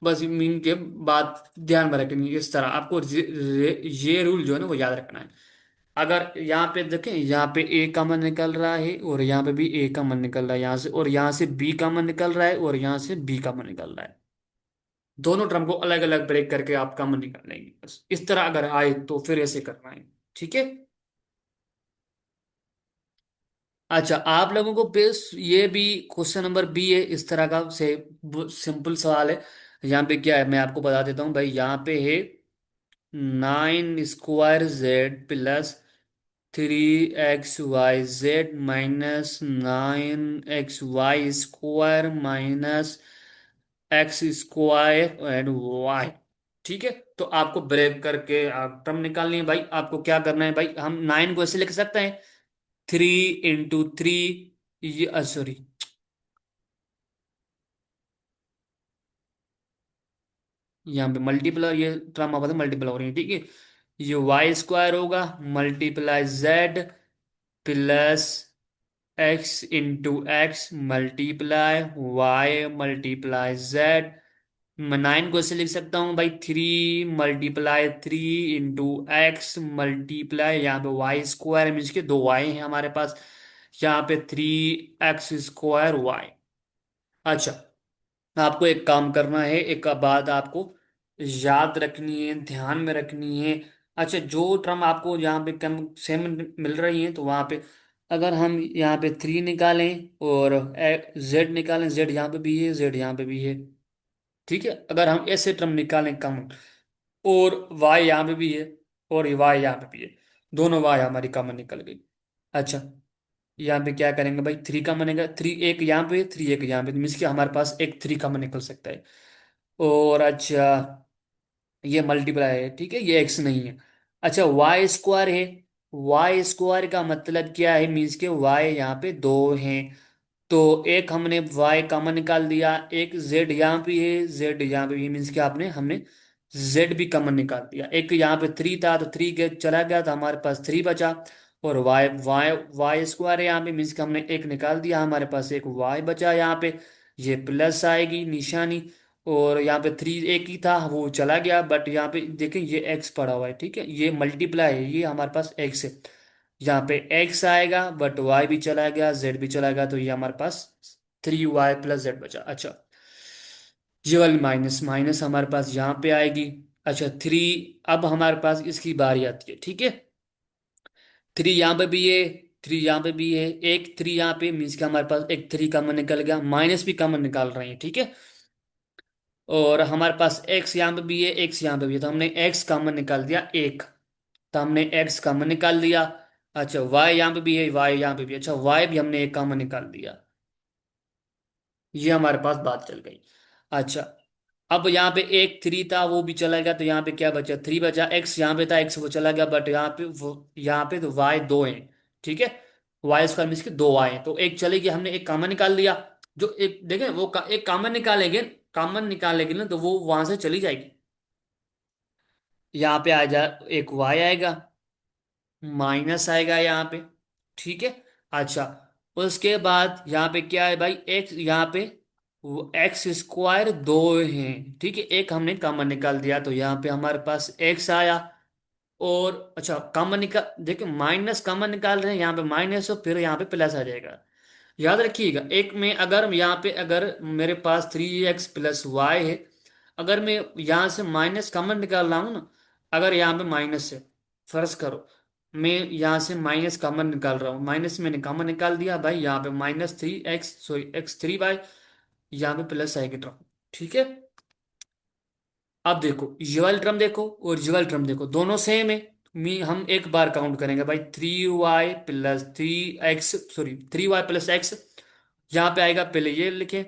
बस मीन के बात ध्यान में रखनी है, इस तरह आपको ये रूल जो है ना वो याद रखना है। अगर यहाँ पे देखें, यहाँ पे ए कॉमन निकल रहा है और यहाँ पे भी ए कॉमन निकल रहा है यहाँ से, और यहाँ से बी कॉमन निकल रहा है और यहाँ से बी कॉमन निकल रहा है, दोनों टर्म को अलग अलग ब्रेक करके आप कॉमन निकाल लेंगे, बस इस तरह अगर आए तो फिर ऐसे करना है, ठीक है। अच्छा, आप लोगों को बेस ये भी क्वेश्चन नंबर बी है, इस तरह का से सिंपल सवाल है। यहाँ पे क्या है मैं आपको बता देता हूँ भाई, यहाँ पे है nine square Z plus three X Y Z minus nine X Y square minus X square and Y, ठीक है। तो आपको ब्रेक करके टर्म निकालनी है भाई, आपको क्या करना है भाई, हम नाइन को ऐसे लिख सकते हैं, थ्री इंटू थ्री, ये सॉरी, यहाँ पे मल्टीप्लाई, ये टर्म आपस में मल्टीप्लाई हो रही है, ठीक है। ये वाई स्क्वायर होगा multiply Z plus X into X multiply Y multiply Z. मैं नाइन को ऐसे लिख सकता हूँ भाई, three multiply three into X multiply यहाँ पे वाई स्क्वायर, मीन्स के दो वाई हैं हमारे पास, यहाँ पे थ्री एक्स स्क्वायर वाई। अच्छा, आपको एक काम करना है, एक बात आपको याद रखनी है, ध्यान में रखनी है। अच्छा, जो टर्म आपको यहाँ पे कम सेम मिल रही है तो वहां पे अगर हम यहाँ पे थ्री निकालें और जेड निकालें, जेड यहाँ पे भी है, जेड यहाँ पे भी है, ठीक है। अगर हम ऐसे टर्म निकालें कॉमन, और वाई यहाँ पे भी है और वाई यहाँ पे भी है, दोनों वाई हमारी कॉमन निकल गई। अच्छा, यहाँ पे क्या करेंगे भाई, थ्री कॉमन बनेगा, थ्री एक यहाँ पे थ्री एक यहाँ पे, मीन्स कि हमारे पास एक थ्री कॉमन निकल सकता है। और अच्छा, ये मल्टीप्लाई है, ठीक है, ये एक्स नहीं है। अच्छा, वाई स्क्वायर है, वाई स्क्वायर का मतलब क्या है, मीन्स के वाई यहाँ पे दो हैं, तो एक हमने y कॉमन निकाल दिया, एक z यहाँ पे है, z यहाँ पे भी, मीन्स कि आपने हमने z भी कॉमन निकाल दिया। एक यहाँ पे थ्री था तो थ्री के चला गया तो हमारे पास थ्री बचा, और y y y स्क्वायर है यहाँ पे, मीन्स कि हमने एक निकाल दिया, हमारे पास एक y बचा यहाँ पे, ये प्लस आएगी निशानी, और यहाँ पे थ्री एक ही था वो चला गया, बट यहाँ पे देखें ये x पड़ा हुआ है, ठीक है, ये मल्टीप्लाई है, ये हमारे पास x है, यहाँ पे x आएगा बट y भी चला गया, z भी चला गया, तो ये हमारे पास थ्री वाई प्लस जेड बचा। अच्छा, ये वाली माइनस माइनस हमारे पास यहाँ पे आएगी। अच्छा थ्री, अब हमारे पास इसकी बारी आती है, ठीक है। थ्री यहाँ पे भी है, थ्री यहाँ पे भी है, एक थ्री यहाँ पे मीन्स कि हमारे पास एक थ्री कॉमन निकल गया, माइनस भी कॉमन निकाल रहे हैं, ठीक है। और हमारे पास एक्स यहाँ पे भी है, एक्स यहाँ पे भी है, तो हमने एक्स कॉमन निकाल दिया एक, तो हमने एक्स कॉमन निकाल दिया। अच्छा वाई यहाँ पे भी है, वाई यहाँ पे भी, अच्छा वाई भी हमने एक कॉमन निकाल दिया। ये हमारे पास बात चल गई। अच्छा अब यहाँ पे एक थ्री था वो भी चला गया, तो यहाँ पे क्या बचा, थ्री बचा, एक्स यहाँ पे था, एक्स वो चला गया, बट यहाँ पे वो, यहाँ पे तो वाई दो है, ठीक है। वाई स्क्वायर मीन्स के दो वाई है, तो एक चलेगी, हमने एक कॉमन निकाल लिया। जो एक देखें वो एक कॉमन निकालेंगे, कॉमन निकालेंगे ना तो वो वहां से चली जाएगी। यहाँ पे आ जा, एक वाई आएगा, माइनस आएगा यहाँ पे, ठीक है। अच्छा उसके बाद यहाँ पे क्या है भाई, एक्स यहाँ पे एक्स स्क्वायर दो है, ठीक है, एक हमने कॉमन निकाल दिया, तो यहाँ पे हमारे पास एक्स आया। और अच्छा कॉमन निकाल, देखिए माइनस कॉमन निकाल रहे हैं, यहाँ पे माइनस हो फिर यहाँ पे प्लस आ जाएगा। याद रखिएगा, एक में अगर यहाँ पे अगर मेरे पास थ्री एक्स प्लस वाई है, अगर मैं यहाँ से माइनस कॉमन निकाल रहा हूँ ना, अगर यहाँ पे माइनस है, फर्ज करो मैं यहाँ से माइनस कॉमन निकाल रहा हूँ, माइनस मैंने कॉमन निकाल दिया भाई, यहाँ पे minus three X sorry X three Y, यहाँ पे प्लस आएगी टर्म, ठीक है। अब देखो ये वाली टर्म देखो और ये वाली टर्म देखो, दोनों सेम है। मी हम एक बार काउंट करेंगे भाई, three Y plus three X sorry three Y plus X, यहाँ पे आएगा, पहले ये लिखे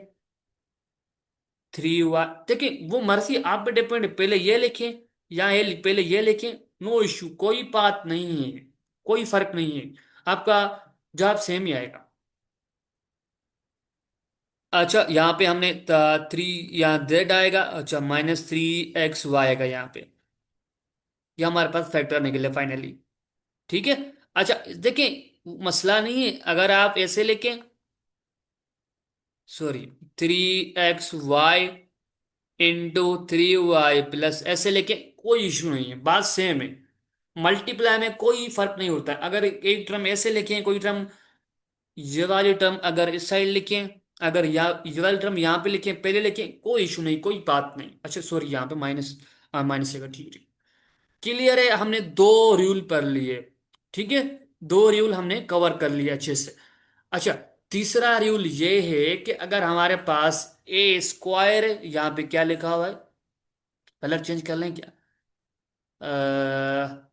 थ्री वाई, देखिए वो मर्जी आप पे डिपेंड है, पहले ये लिखें या ये पहले ये लिखें, नो इश्यू, कोई बात नहीं है, कोई फर्क नहीं है, आपका जवाब सेम ही आएगा। अच्छा यहाँ पे हमने थ्री, यहाँ जेड आएगा, अच्छा माइनस थ्री एक्स वाई आएगा यहाँ पे, ये हमारे पास फैक्टर निकले फाइनली, ठीक है। अच्छा देखिए मसला नहीं है, अगर आप ऐसे लेके sorry three X Y into three Y plus ऐसे लेके कोई इशू नहीं है, बात सेम है। मल्टीप्लाई में कोई फर्क नहीं होता है, अगर एक टर्म ऐसे लिखे कोई टर्म, ये वाली टर्म अगर इस साइड लिखे, अगर यहाँ ये वाली टर्म यहाँ पे लिखे पहले लिखे, कोई इशू नहीं, कोई बात नहीं। अच्छा सॉरी यहाँ पे माइनस, माइनस है, ठीक है। क्लियर है, हमने दो रूल पढ़ लिए, ठीक है, दो रूल हमने कवर कर लिया अच्छे से। अच्छा तीसरा रूल ये है कि अगर हमारे पास ए स्क्वायर, यहाँ पे क्या लिखा हुआ है, कलर चेंज कर लें क्या,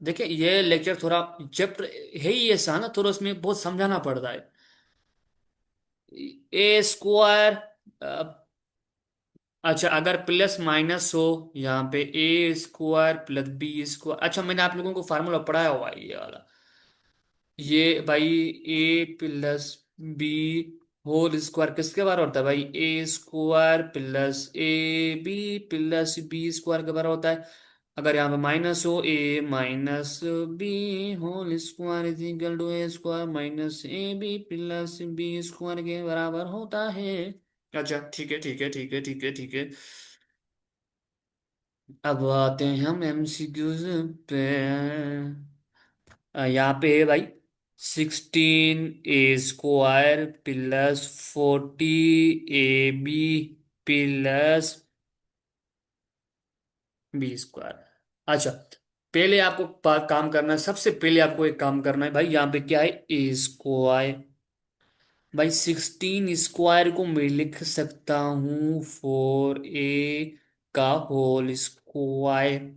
देखिए ये लेक्चर थोड़ा चैप्टर है ही ऐसा ना, थोड़ा उसमें बहुत समझाना पड़ता है। ए स्क्वायर, अच्छा अगर प्लस माइनस हो, यहाँ पे a square plus B square, अच्छा मैंने आप लोगों को फार्मूला पढ़ाया हुआ है ये वाला, ये भाई a plus b whole square किसके बराबर होता है भाई, a square plus a B plus B square के बराबर होता है। अगर यहाँ पे माइनस हो, a minus b whole square is equal to a square minus a B plus B square के बराबर होता है। अच्छा ठीक है ठीक है ठीक है ठीक है ठीक है। अब आते हैं हम एमसीक्यूज पे, यहाँ पे है भाई, sixteen A square plus forty A B plus B square. अच्छा पहले आपको काम करना है, सबसे पहले आपको एक काम करना है भाई, यहाँ पे क्या है ए स्क्वायर, भाई सिक्सटीन स्क्वायर को मैं लिख सकता हूँ फोर ए का होल स्क्वायर,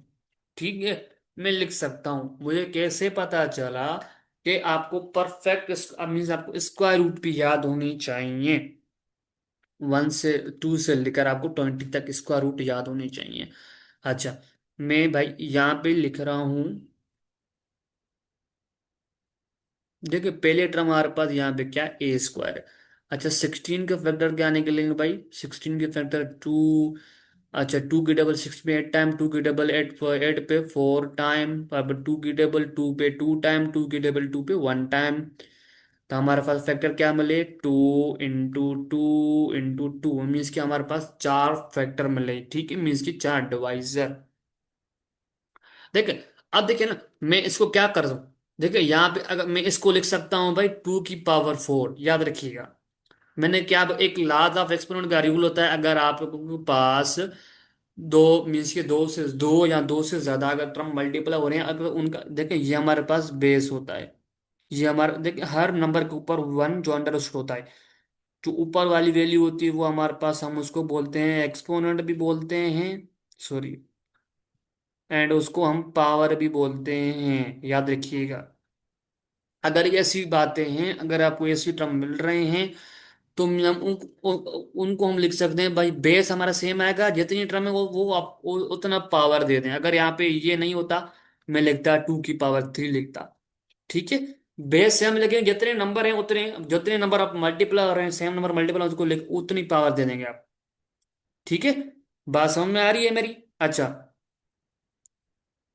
ठीक है, मैं लिख सकता हूं। मुझे कैसे पता चला कि आपको परफेक्ट मीन्स आपको स्क्वायर रूट भी याद होनी चाहिए, वन से टू से लेकर आपको ट्वेंटी तक स्क्वायर रूट याद होनी चाहिए। अच्छा मैं भाई यहाँ पे लिख रहा हूँ, देखिए पहले टर्म हमारे पास यहाँ पे क्या ए स्क्वायर है। अच्छा सिक्सटीन के फैक्टर क्या निकलेंगे भाई, सिक्सटीन के फैक्टर टू, अच्छा टू की डबल सिक्स पे एट टाइम, टू की डबल एट पर एट पे फोर टाइम, अब टू की डबल टू पे टू टाइम, टू की डबल टू पे वन टाइम, तो हमारे पास फैक्टर क्या मिले, टू इंटू टू मीन्स कि हमारे पास चार फैक्टर मिले, ठीक है, मीन्स कि चार डिवाइजर। देखिए अब देखिए ना, मैं इसको क्या कर दूं, देखिए यहाँ पे अगर मैं इसको लिख सकता हूँ भाई टू की पावर फोर, याद रखिएगा। मैंने क्या, एक लॉज ऑफ एक्सपोनेंट का रूल होता है, अगर आप लोगों के पास दो मीन्स के दो या दो से ज्यादा अगर टर्म मल्टीप्लाई हो रहे हैं, अगर उनका देखें, ये हमारे पास बेस होता है। ये हमारा देखिए, हर नंबर के ऊपर वन जो अंडर रूट होता है, जो ऊपर वाली वैल्यू होती है वो हमारे पास, हम उसको बोलते हैं एक्सपोनेंट भी बोलते हैं, सॉरी, एंड उसको हम पावर भी बोलते हैं, याद रखिएगा। अगर ये ऐसी बातें हैं, अगर आपको ऐसी टर्म मिल रहे हैं, तो हम उनको हम लिख सकते हैं भाई, बेस हमारा सेम आएगा, जितनी टर्म है वो आप उतना पावर दे दें। अगर यहाँ पे ये नहीं होता, मैं लिखता 2 की पावर 3 लिखता। ठीक है, बेस सेम, लेकिन जितने नंबर हैं उतने, जितने नंबर आप मल्टीप्लाई हो रहे हैं, सेम नंबर मल्टीप्लाई उसको लिख उतनी पावर दे देंगे आप। ठीक है, बात समझ में आ रही है मेरी? अच्छा,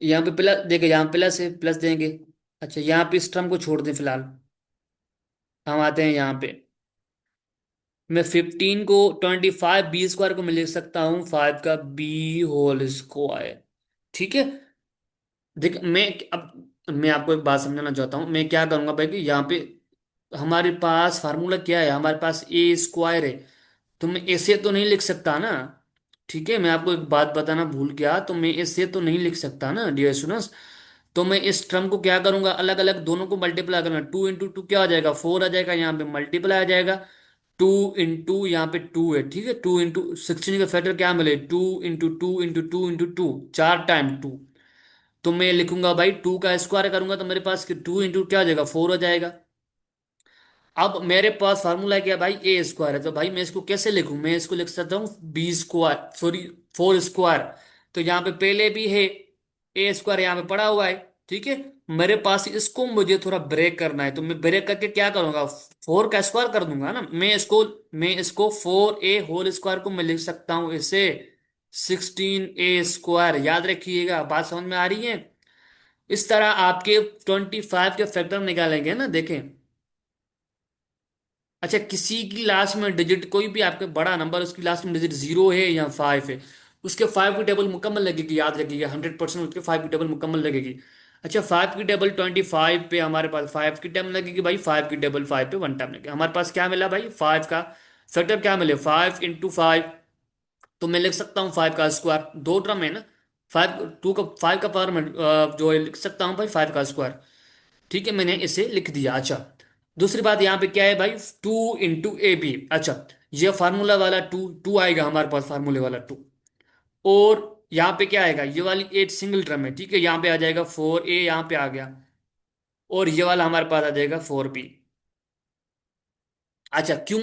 यहाँ पे प्लस देखिए, यहाँ प्लस है, प्लस देंगे। अच्छा, यहाँ पे इस टर्म को छोड़ दें फिलहाल, हम आते हैं यहाँ पे। मैं 15 को 25 बी स्क्वायर को मैं लिख सकता हूँ 5 का बी होल स्क्वायर। ठीक है, देख मैं, अब मैं आपको एक बात समझाना चाहता हूँ, मैं क्या करूंगा भाई कि यहाँ पे हमारे पास फार्मूला क्या है, हमारे पास ए स्क्वायर है, तो मैं ऐसे तो नहीं लिख सकता ना। ठीक है, मैं आपको एक बात बताना भूल गया, तो मैं ऐसे तो नहीं लिख सकता ना डियर स्टूडेंट्स। तो मैं इस टर्म को क्या करूंगा, अलग अलग दोनों को मल्टीप्लाई करना, 2 इंटू 2 क्या आ जाएगा, 4 आ जाएगा, यहाँ पे मल्टीप्लाई आ जाएगा। 2 इंटू यहाँ पे 2 है, ठीक है, 2 इंटू 16 का फैक्टर क्या मिले, 2 इंटू 2 इंटू 2 इंटू 2, 4 टाइम 2। तो मैं लिखूंगा भाई 2 का स्क्वायर करूंगा तो मेरे पास 2 इंटू क्या आ जाएगा, 4 हो जाएगा। अब मेरे पास फार्मूला क्या है भाई, ए स्क्वायर है, तो भाई मैं इसको कैसे लिखूं, मैं इसको लिख सकता हूँ बी स्क्वायर, सॉरी 4 स्क्वायर। तो यहाँ पे पहले भी है, ए स्क्वायर यहाँ पे पड़ा हुआ है। ठीक है, मेरे पास इसको मुझे थोड़ा ब्रेक करना है, तो मैं ब्रेक करके क्या करूंगा, 4 का स्क्वायर कर दूंगा ना मैं इसको 4 a होल स्क्वायर को मैं लिख सकता हूँ इसे 16 a स्क्वायर। याद रखिएगा, बात समझ में आ रही है? इस तरह आपके 25 के फैक्टर निकालेंगे ना, देखें। अच्छा, किसी की लास्ट में डिजिट, कोई भी आपके बड़ा नंबर उसकी लास्ट में डिजिट 0 है या 5 है, उसके 5 की टेबल मुकम्मल लगेगी, याद रखिएगा, 100% उसके 5 की टेबल मुकम्मल लगेगी। अच्छा, 5 की टेबल 25 पे हमारे पास 5 की टेबल लगेगी भाई, 5 की टेबल 5 पे 1 टाइम लगेगी। हमारे पास क्या मिला भाई, 5 का फैक्टर क्या मिले, 5 इंटू 5। तो मैं लिख सकता हूँ 5 का स्क्वायर, दो टर्म है ना, 5 का पावर में जो है लिख सकता हूँ भाई 5 का स्क्वायर। ठीक है, मैंने इसे लिख दिया। अच्छा, दूसरी बात यहाँ पे क्या है भाई, 2 इंटू a b। अच्छा, ये फार्मूला वाला टू टू आएगा हमारे पास, फार्मूले वाला 2। और यहाँ पे क्या आएगा, ये वाली 8 सिंगल टर्म है, ठीक है, यहाँ पे आ जाएगा 4a, यहाँ पे आ गया। और ये वाला हमारे पास आ जाएगा 4b। अच्छा, क्यों,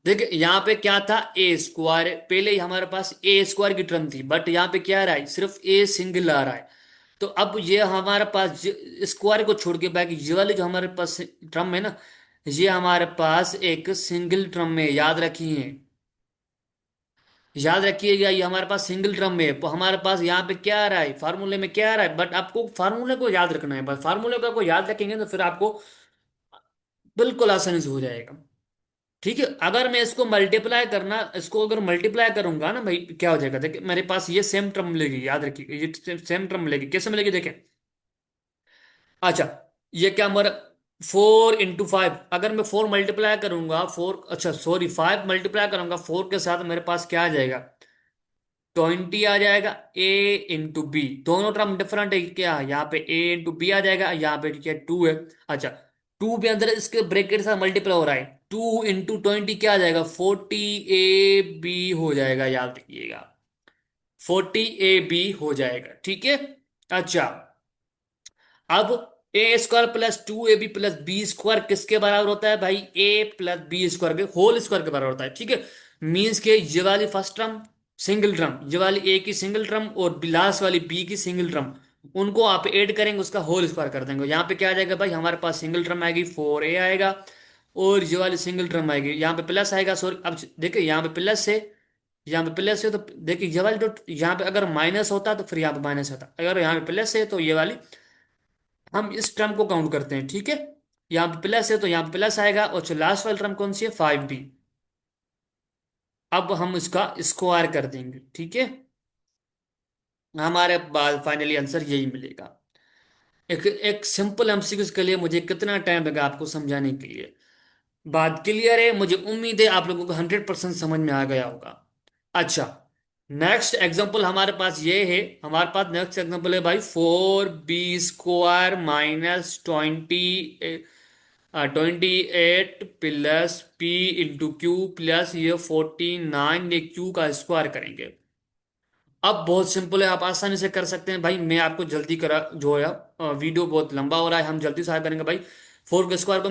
देखिए यहाँ पे क्या था, ए स्क्वायर, पहले ही हमारे पास ए स्क्वायर की टर्म थी, बट यहाँ पे क्या आ रहा है, सिर्फ ए सिंगल आ रहा है। तो अब ये हमारे पास स्क्वायर को छोड़ के बाकी ये वाली जो हमारे पास टर्म है ना, ये हमारे पास एक सिंगल टर्म में, याद रखिए, याद रखिएगा, ये हमारे पास सिंगल टर्म में है। तो हमारे पास यहाँ पे क्या आ रहा है, फार्मूले में क्या आ रहा है, बट आपको फार्मूले को याद रखना है, बस फार्मूले को आपको याद रखेंगे तो फिर आपको बिल्कुल आसानी से हो जाएगा। ठीक है, अगर मैं इसको मल्टीप्लाई करना, इसको अगर मल्टीप्लाई करूंगा ना भाई, क्या हो जाएगा, देखिए मेरे पास ये सेम टर्म मिलेगी, याद रखिए, ये सेम टर्म मिलेगी, कैसे मिलेगी देखें। अच्छा, ये क्या हमारा 4 इंटू 5, अगर मैं 4 मल्टीप्लाई करूंगा, 4, अच्छा सॉरी 5 मल्टीप्लाई करूंगा 4 के साथ, मेरे पास क्या आ जाएगा, 20 आ जाएगा, ए इंटू बी, दोनों टर्म डिफरेंट है, क्या यहाँ पे ए इंटू बी आ जाएगा, यहाँ पे क्या 2 है। अच्छा, 2 के अंदर इसके ब्रैकेट से मल्टीप्लाई हो रहा है, 2 इंटू 20 क्या आ जाएगा, 40 a b हो जाएगा, याद रखिएगा, 40 a b हो जाएगा। ठीक है, अच्छा, अब a square plus 2 ab plus B square किसके बराबर होता है भाई, ए प्लस बी स्क्वायर के होल स्क्वायर के बराबर होता है। ठीक है, मीन्स के ये वाली फर्स्ट टर्म सिंगल टर्म, ये वाली ए की सिंगल टर्म और लास्ट वाली बी की सिंगल टर्म, उनको आप ऐड करेंगे, उसका होल स्क्वायर कर देंगे। यहाँ पे क्या आ जाएगा भाई, हमारे पास सिंगल टर्म आएगी 4a आएगा, और ये वाली सिंगल टर्म आएगी, यहाँ पे प्लस आएगा, सॉरी अब देखिए यहाँ पे प्लस है, यहाँ पे प्लस है, तो देखिए ये वाली जो यहाँ पे अगर माइनस होता तो फिर यहाँ पे माइनस होता, अगर यहाँ पे प्लस है तो ये वाली, हम इस टर्म को काउंट करते हैं। ठीक है, यहाँ पे प्लस है तो यहाँ पे प्लस आएगा, और जो लास्ट वाली टर्म कौन सी है, 5b। अब हम इसका स्क्वायर कर देंगे। ठीक है, हमारे बाद फाइनली आंसर यही मिलेगा। एक एक सिंपल एमसीक्यूज के लिए मुझे कितना टाइम लगा आपको समझाने के लिए, बात क्लियर है, मुझे उम्मीद है आप लोगों को 100% समझ में आ गया होगा। अच्छा, नेक्स्ट एग्जांपल हमारे पास ये है, हमारे पास नेक्स्ट एग्जांपल है भाई 4b² - 28 प्लस p×q प्लस ये 49 ये q का स्क्वायर करेंगे। अब बहुत सिंपल है, आप आसानी से कर सकते हैं भाई। मैं आपको जल्दी करा जो है, वीडियो बहुत लंबा हो रहा है, हम जल्दी से करेंगे भाई। फोर के स्क्वायर को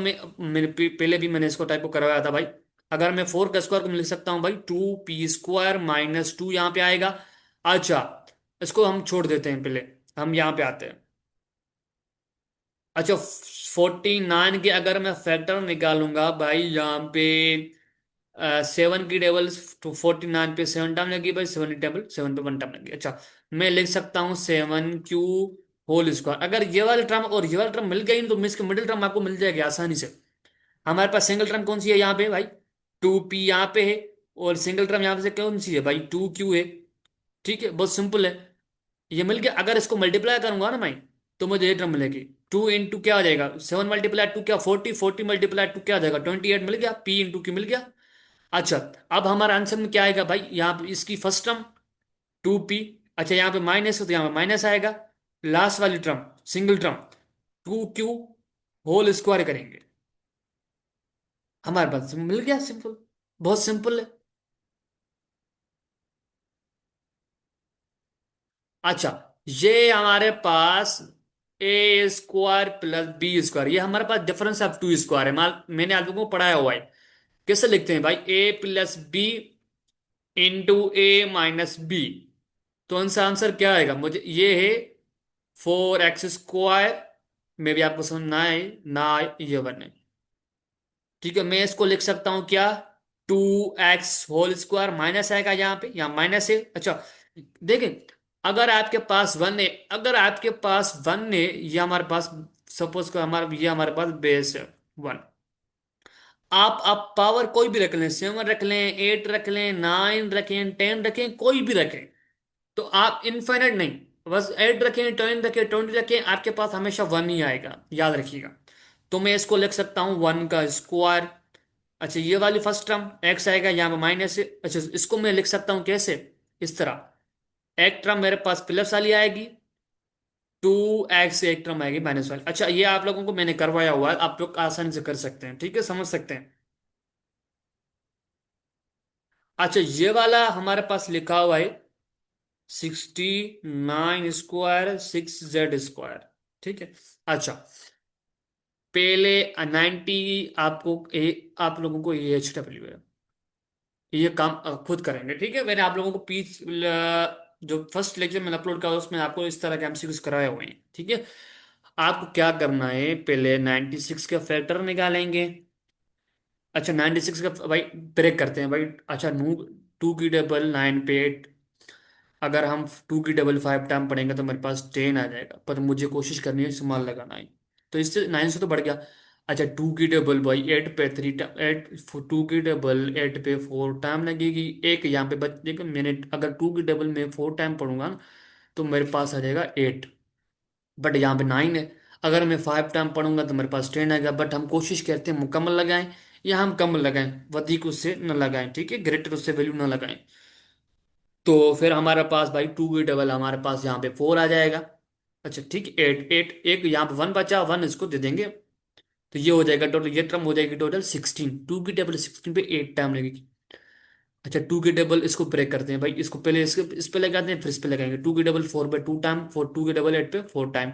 पहले भी मैंने इसको टाइप को करवाया था भाई। अगर मैं फोर के स्क्वायर को मैं लिख सकता हूँ भाई 2p² - 2 यहाँ पे आएगा। अच्छा, इसको हम छोड़ देते हैं, पहले हम यहाँ पे आते हैं। अच्छा, 49 के अगर मैं फैक्टर निकालूंगा भाई यहाँ पे, 7 की टेबल, 49 पे 7 टाइम लगी भाई, 7 की टेबल 7 पे 1 टाइम लगी। अच्छा, मैं लिख सकता हूँ 7q² अगर ये वाली टर्म और ये वाली टर्म मिल गई तो इसकी मिडिल टर्म आपको मिल जाएगी आसानी से। हमारे पास सिंगल टर्म कौन सी है यहाँ पे भाई, 2p यहाँ पे है, और सिंगल टर्म यहाँ पे से कौन सी है भाई, 2q है। ठीक है, बहुत सिंपल है। ये मिल गया। अगर इसको मल्टीप्लाई करूंगा ना भाई, तो मुझे ये टर्म मिलेगी। 2 इंटू क्या हो जाएगा, 7 × 2 क्या, 40 क्या हो जाएगा, 28 मिल गया, p×q मिल गया। अच्छा, अब हमारा आंसर में क्या आएगा भाई, यहाँ पे इसकी फर्स्ट टर्म 2p। अच्छा, यहाँ पे माइनस है तो यहाँ पे माइनस आएगा। लास्ट वाली टर्म सिंगल टर्म 2q² करेंगे, हमारे पास मिल गया, सिंपल, बहुत सिंपल है। अच्छा, ये हमारे पास a² + b², ये हमारे पास डिफरेंस ऑफ 2 स्क्वायर है। मैंने आप लोगों को पढ़ाया हुआ है। कैसे लिखते हैं भाई, a + b × a - b। तो इनका आंसर क्या आएगा, मुझे ये है 4x²। मे भी आपको समझ ना आए, ना आए, ये बने। ठीक है, मैं इसको लिख सकता हूं क्या, 2x² माइनस आएगा यहाँ पे, यहाँ माइनस है। अच्छा, देखिए, अगर आपके पास वन है, अगर आपके पास वन है, ये हमारे पास, सपोज को हमारा ये हमारे पास बेस है 1। आप पावर कोई भी रख लें, 7 रख लें, 8 रख लें, 9 रखें, 10 रखें, कोई भी रखें, तो आप इनफाइनाइट नहीं, बस 8 रखें, 10 रखें, 20 रखें, आपके पास हमेशा वन ही आएगा, याद रखिएगा। तो मैं इसको लिख सकता हूँ 1 का स्क्वायर। अच्छा, ये वाली फर्स्ट टर्म एक्स आएगा, यहाँ पे माइनस है। अच्छा, इसको मैं लिख सकता हूँ कैसे, इस तरह, एक टर्म मेरे पास प्लस वाली आएगी, 2x एक टर्म आएगी माइनस वाली। अच्छा, ये आप लोगों को मैंने करवाया हुआ है, आप लोग आसानी से कर सकते हैं, ठीक है, समझ सकते हैं। अच्छा, ये वाला हमारे पास लिखा हुआ है 69² 6z²। ठीक है। अच्छा, पहले 90 आपको आप लोगों को AHW है, ये काम खुद करेंगे, ठीक है। मैंने आप लोगों को पीच जो फर्स्ट लेक्चर मैंने अपलोड किया उसमें आपको इस तरह के MCQs कराए हुए हैं, ठीक है। आपको क्या करना है, पहले 96 का फैक्टर निकालेंगे। अच्छा, 96 का भाई ब्रेक करते हैं भाई। अच्छा, 2 की टेबल 9 पे 8, अगर हम 2 की टेबल 5 टाइम पढ़ेंगे तो मेरे पास 10 आ जाएगा, पर मुझे कोशिश करनी है इस्तेमाल लगाना है, तो इससे 9 से तो बढ़ गया। अच्छा, 2 की टेबल भाई 8 पे 3 टाइम 8, 2 की टेबल 8 पे 4 टाइम लगेगी, एक यहाँ पे बच देखो मैंने, अगर 2 की टेबल में 4 टाइम पढ़ूंगा ना, तो मेरे पास आ जाएगा 8, बट यहाँ पे 9 है। अगर मैं 5 टाइम पढ़ूंगा तो मेरे पास 10 आएगा, बट हम कोशिश करते हैं मुकम्मल लगाएं, या हम कम लगाएं, अधिक उससे न लगाएं, ठीक है, ग्रेटर उससे वैल्यू न लगाएं। तो फिर हमारे पास भाई 2 की टेबल हमारे पास यहाँ पे 4 आ जाएगा। अच्छा, ठीक है, 8 8 एक यहाँ पे 1 बचा, 1 इसको दे देंगे, तो ये हो जाएगा टोटल, ये टर्म हो जाएगी टोटल 16। 2 की टेबल 16 पे 8 टाइम लगेगी। अच्छा, 2 की टेबल इसको ब्रेक करते हैं भाई, इसको पहले इस पे लगाते हैं, फिर इस पे लगाएंगे। 2 की टेबल 4 पे 2 टाइम, 2 की टेबल 8 पे 4 टाइम।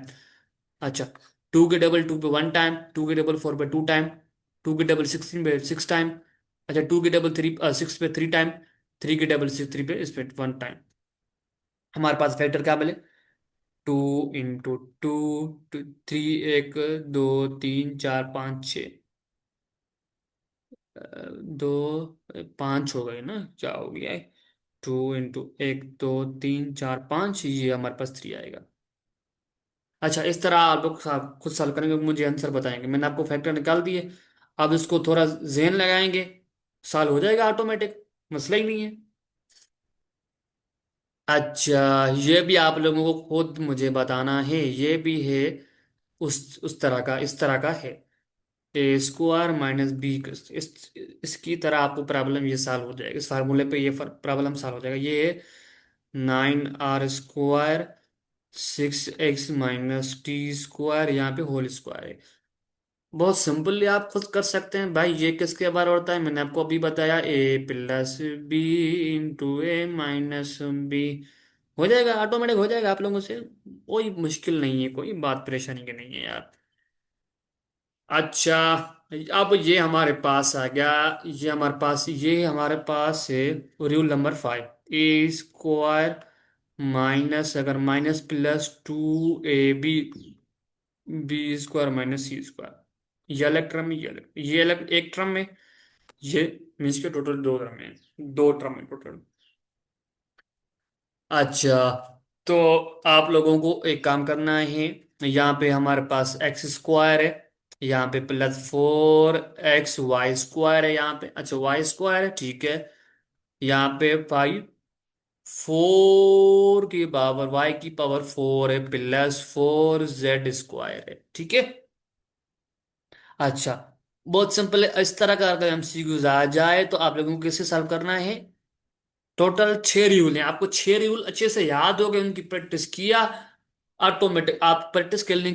अच्छा, 2 की टेबल 2 पे 1 टाइम, 2 की टेबल 4 पे 2 टाइम, 2 की टेबल 16 पे 6 टाइम। अच्छा, 2 की टेबल 6 पे 3 टाइम, 3 की टेबल 3 पे इस पे 1 टाइम। हमारे पास फैक्टर क्या मिले, 2 × 2 3, 1 2 3 4 5 6, 2 5 हो गए ना, क्या हो गया है, 2 × 1 2 3 4 5, ये हमारे पास 3 आएगा। अच्छा, इस तरह आप लोग खुद सॉल्व करेंगे, मुझे आंसर बताएंगे। मैंने आपको फैक्टर निकाल दिए, अब इसको थोड़ा जहन लगाएंगे, सॉल्व हो जाएगा ऑटोमेटिक, मसला ही नहीं है। अच्छा, ये भी आप लोगों को खुद मुझे बताना है, ये भी है उस तरह का, इस तरह का है, a² - b, इसकी तरह आपको प्रॉब्लम ये सॉल्व हो जाएगा, इस फार्मूले पे ये प्रॉब्लम सॉल्व हो जाएगा। ये है 9r² 6x - t² यहाँ पे होल स्क्वायर है। बहुत सिंपली आप खुद कर सकते हैं भाई। ये किसके बारे होता है, मैंने आपको अभी बताया, a+b × a - b। हो जाएगा, ऑटोमेटिक हो जाएगा आप लोगों से। कोई मुश्किल नहीं है, कोई बात परेशानी की नहीं है यार। अच्छा, अब ये हमारे पास आ गया। ये हमारे पास है रूल नंबर 5। a² माइनस, अगर minus plus 2ab b² - c²। ये अलग टर्म है, ये अलग एक टर्म में। ये मीन्स के टोटल दो टर्म है, दो टर्म है टोटल। अच्छा, तो आप लोगों को एक काम करना है। यहाँ पे हमारे पास x² है, यहाँ पे +4xy² है, यहाँ पे अच्छा y² है, ठीक है। यहाँ पे 4 की पावर y की पावर 4 है, +4z² है, ठीक है। अच्छा, बहुत सिंपल है। इस तरह का अगर एमसीक्यूज आ जाए तो आप लोगों को कैसे सॉल्व करना है। टोटल 6 रूल हैं, आपको 6 रूल अच्छे से याद हो गए, उनकी प्रैक्टिस किया। ऑटोमेटिक आप प्रैक्टिस करने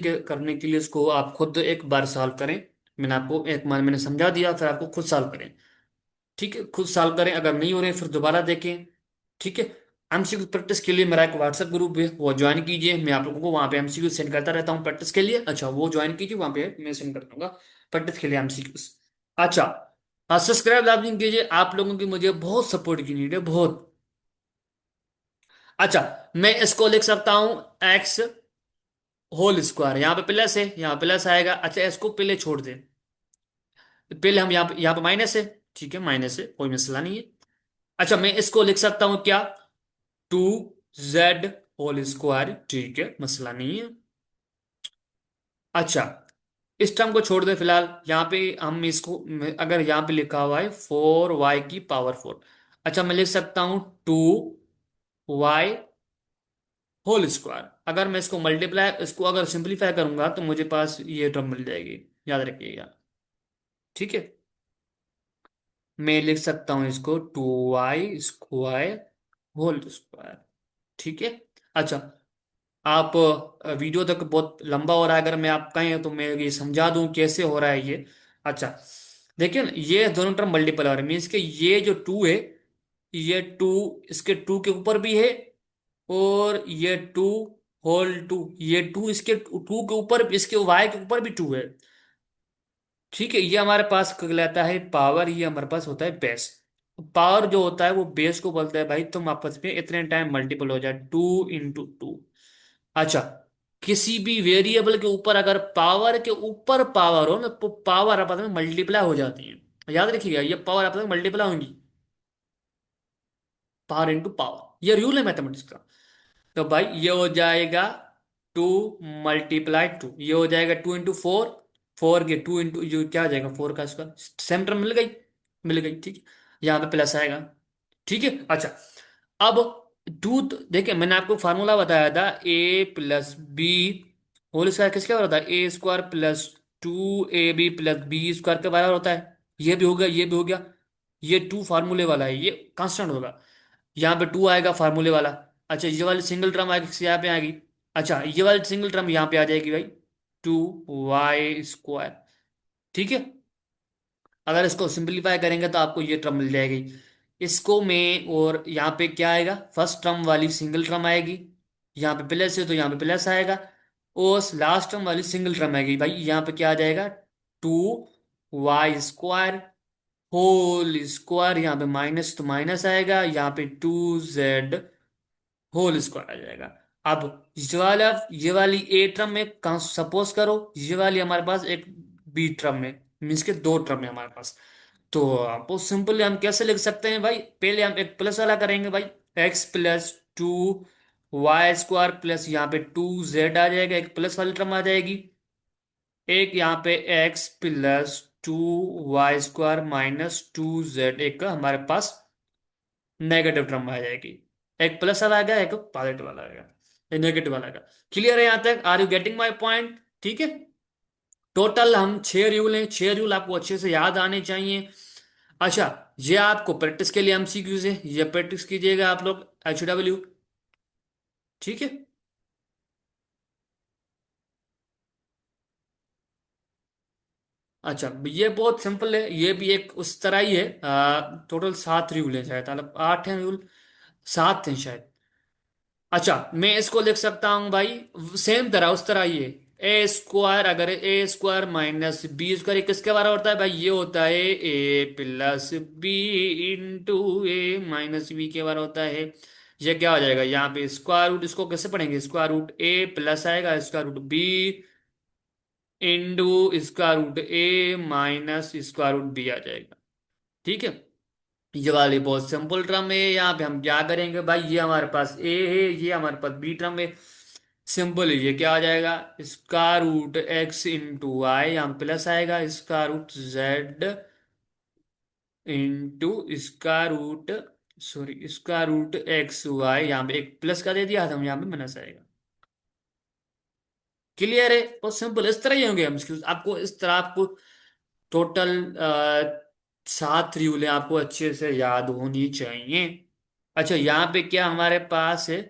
के लिए इसको आप खुद एक बार सॉल्व करें। मैंने आपको एक बार मैंने समझा दिया, फिर आपको खुद सॉल्व करें। ठीक है, खुद सॉल्व करें, अगर नहीं हो रहे फिर दोबारा देखें। ठीक है। एमसीक्यू प्रैक्टिस के लिए मेरा एक व्हाट्सएप ग्रुप है, वो ज्वाइन कीजिए। मैं आप लोगों को वहाँ पे एमसीक्यू सेंड करता रहता हूँ प्रैक्टिस के लिए। अच्छा, वो ज्वाइन कीजिए, वहाँ पे मैं सेंड कर दूंगा प्रैक्टिस के लिए एमसीक्यूज। अच्छा, सब्सक्राइब लाजमी कीजिए, आप लोगों की मुझे बहुत सपोर्ट की नीड है, बहुत। अच्छा, मैं इसको लिख सकता हूँ x² यहाँ पे प्लस है, यहाँ प्लस आएगा। अच्छा, इसको पहले छोड़ दें, पहले हम यहाँ पे माइनस है, ठीक है, माइनस है, कोई मसला नहीं है। अच्छा, मैं इसको लिख सकता हूँ क्या, 2z² ठीक है, मसला नहीं है। अच्छा, इस टर्म को छोड़ दें फिलहाल। यहाँ पे हम इसको, अगर यहाँ पे लिखा हुआ है 4y की पावर 4, अच्छा मैं लिख सकता हूँ 2y होल स्क्वायर। अगर मैं इसको मल्टीप्लाई, इसको अगर सिंप्लीफाई करूंगा तो मुझे पास ये टर्म मिल जाएगी, याद रखिएगा। ठीक है, मैं लिख सकता हूँ इसको 2y² होल स्क्वायर, ठीक है। अच्छा, आप वीडियो तक बहुत लंबा हो रहा है, अगर मैं आप कहें तो मैं ये समझा दूं कैसे हो रहा है ये। अच्छा, देखिए ना, ये दोनों टर्म मल्टीपल हो रहे हैं, मीन्स के ये जो 2 है, ये 2 इसके 2 के ऊपर भी है, और ये 2 होल 2, ये 2 इसके 2 के ऊपर, इसके y के ऊपर भी 2 है। ठीक है, ये हमारे पास कहलाता है पावर, ये हमारे पास होता है बेस। पावर जो होता है वो बेस को बोलता है भाई, तुम आपस में इतने टाइम मल्टीपल हो जाए, 2 × 2। अच्छा, किसी भी वेरिएबल के ऊपर अगर पावर के ऊपर पावर हो ना, तो पावर आपस में मल्टीप्लाई हो जाती है, याद रखिएगा, ये पावर आपस में मल्टीप्लाई होंगी। पावर इंटू पावर, ये रूल है मैथमेटिक्स का। तो भाई ये हो जाएगा 2 × 2, ये हो जाएगा 2 × 4, 4 के 2 ये क्या आ जाएगा, 4 का स्क्वायर। सेम टर्म मिल गई, मिल गई, ठीक है। यहाँ पे प्लस आएगा, ठीक है। अच्छा, अब देखिए, मैंने आपको फार्मूला बताया था, a+b होल स्क्वायर किसके बराबर होता है, a² +2ab + b² के बराबर होता है। ये भी हो गया, ये भी हो गया। ये 2 फार्मूले वाला है, ये कांस्टेंट होगा। यहाँ पे 2 आएगा फार्मूले वाला। अच्छा, ये वाली सिंगल टर्म आएगी, यहाँ पे आएगी। अच्छा, ये वाली सिंगल टर्म यहाँ पे आ जाएगी भाई, 2y², ठीक है। अगर इसको सिंपलीफाई करेंगे तो आपको ये टर्म मिल जाएगी। इसको में, और यहाँ पे क्या आएगा, फर्स्ट टर्म वाली सिंगल टर्म आएगी, यहाँ पे प्लस है तो यहाँ पे प्लस आएगा। और लास्ट टर्म वाली सिंगल टर्म आएगी भाई, यहाँ पे क्या आ जाएगा, 2y² होल स्क्वायर। यहाँ पे माइनस तो माइनस आएगा, यहाँ पे 2z होल स्क्वायर आ जाएगा। अब ये वाली ए टर्म में सपोज करो, ये वाली हमारे पास एक बी टर्म में, मीन्स के दो टर्म है हमारे पास। तो आपको सिंपली हम कैसे लिख सकते हैं भाई, पहले हम एक प्लस वाला करेंगे भाई, x + 2y² प्लस यहाँ पे 2z आ जाएगा, एक प्लस वाली टर्म आ जाएगी। एक यहाँ पे x + 2y² - 2z, एक का हमारे पास नेगेटिव टर्म आ जाएगी। एक प्लस वाला आएगा, एक पॉजिटिव वाला आएगा, एक नेगेटिव वाला आएगा। क्लियर है यहाँ तक, are you getting my point, ठीक है। टोटल हम 6 रूल हैं, 6 रूल आपको अच्छे से याद आने चाहिए। अच्छा, ये आपको प्रैक्टिस के लिए एमसीक्यूज है, ये प्रैक्टिस कीजिएगा आप लोग, HW। ठीक है। अच्छा, ये बहुत सिंपल है, ये भी एक उस तरह ही है। टोटल 7 रूल है शायद, मतलब 8 है रूल, 7 हैं शायद। अच्छा, मैं इसको लिख सकता हूँ भाई, सेम तरह उस तरह ही है। ए स्क्वायर, अगर ए स्क्वायर माइनस बी स्क्वायर किसके बराबर होता है भाई, ये होता है ए plus b into a minus B के बराबर होता है। ये क्या हो जाएगा यहाँ पे स्क्वायर रूट, इसको कैसे पढ़ेंगे, स्क्वायर रूट ए प्लस आएगा square root b into square root a minus square root b आ जाएगा। ठीक है। ये वाली बहुत सिंपल टर्म है, यहाँ पे हम क्या करेंगे भाई, ये हमारे पास ए है, ये हमारे पास बी टर्म है। सिंपल है, ये क्या आ जाएगा square root X into Y, यहाँ प्लस आएगा square root Z into square root, sorry square root X Y, यहाँ पे एक प्लस का दे दिया था, यहाँ पे माइनस आएगा। क्लियर है, बहुत सिंपल, इस तरह ही होंगे हम इसके, आपको इस तरह आपको टोटल 7 रूल आपको अच्छे से याद होनी चाहिए। अच्छा, यहाँ पे क्या हमारे पास है,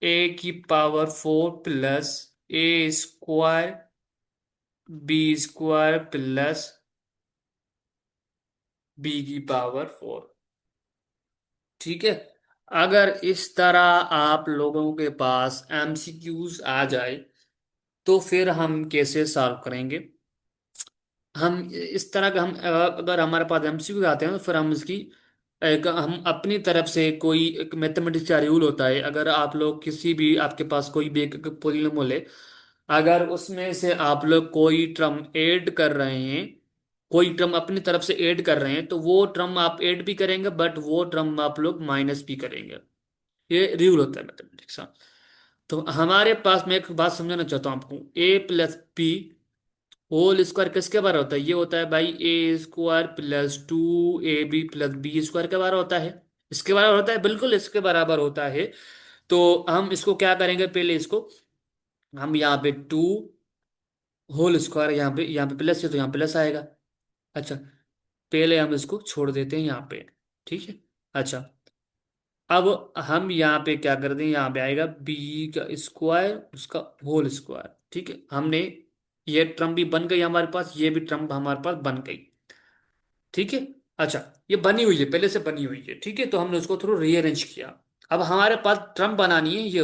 a⁴ plus a square b square plus b⁴। ठीक है। अगर इस तरह आप लोगों के पास एमसीक्यूज आ जाए, तो फिर हम कैसे सॉल्व करेंगे। हम इस तरह का, हम अगर हमारे पास एमसीक्यू आते हैं तो फिर हम इसकी एक, हम अपनी तरफ से कोई एक मैथमेटिक्स का रूल होता है, अगर आप लोग किसी भी, आपके पास कोई भी एक पॉलिनोमियल है, अगर उसमें से आप लोग कोई टर्म ऐड कर रहे हैं, कोई टर्म अपनी तरफ से ऐड कर रहे हैं, तो वो टर्म आप ऐड भी करेंगे, बट वो टर्म आप लोग माइनस भी करेंगे। ये रूल होता है मैथमेटिक्स का। तो हमारे पास, मैं एक बात समझाना चाहता हूँ आपको, a plus b whole square किसके बारे होता है, ये होता है भाई a square plus 2ab plus B square के बारे होता है। इसके बराबर होता है, बिल्कुल इसके बराबर होता है। तो हम इसको क्या करेंगे, पहले इसको हम यहाँ पे 2 होल स्क्वायर, यहाँ पे प्लस है तो यहाँ प्लस आएगा। अच्छा, पहले हम इसको छोड़ देते हैं यहाँ पे। ठीक है। अच्छा, अब हम यहाँ पे क्या कर दें, यहाँ पे आएगा बी का स्क्वायर उसका होल स्क्वायर। ठीक है, हमने ये टर्म भी बन गई हमारे पास, ये भी टर्म हमारे पास बन गई। ठीक है। अच्छा, ये बनी हुई है, पहले से बनी हुई है, ठीक है, तो हमने उसको थोड़ा रीअरेंज किया। अब हमारे पास ट्रम बनानी है, ये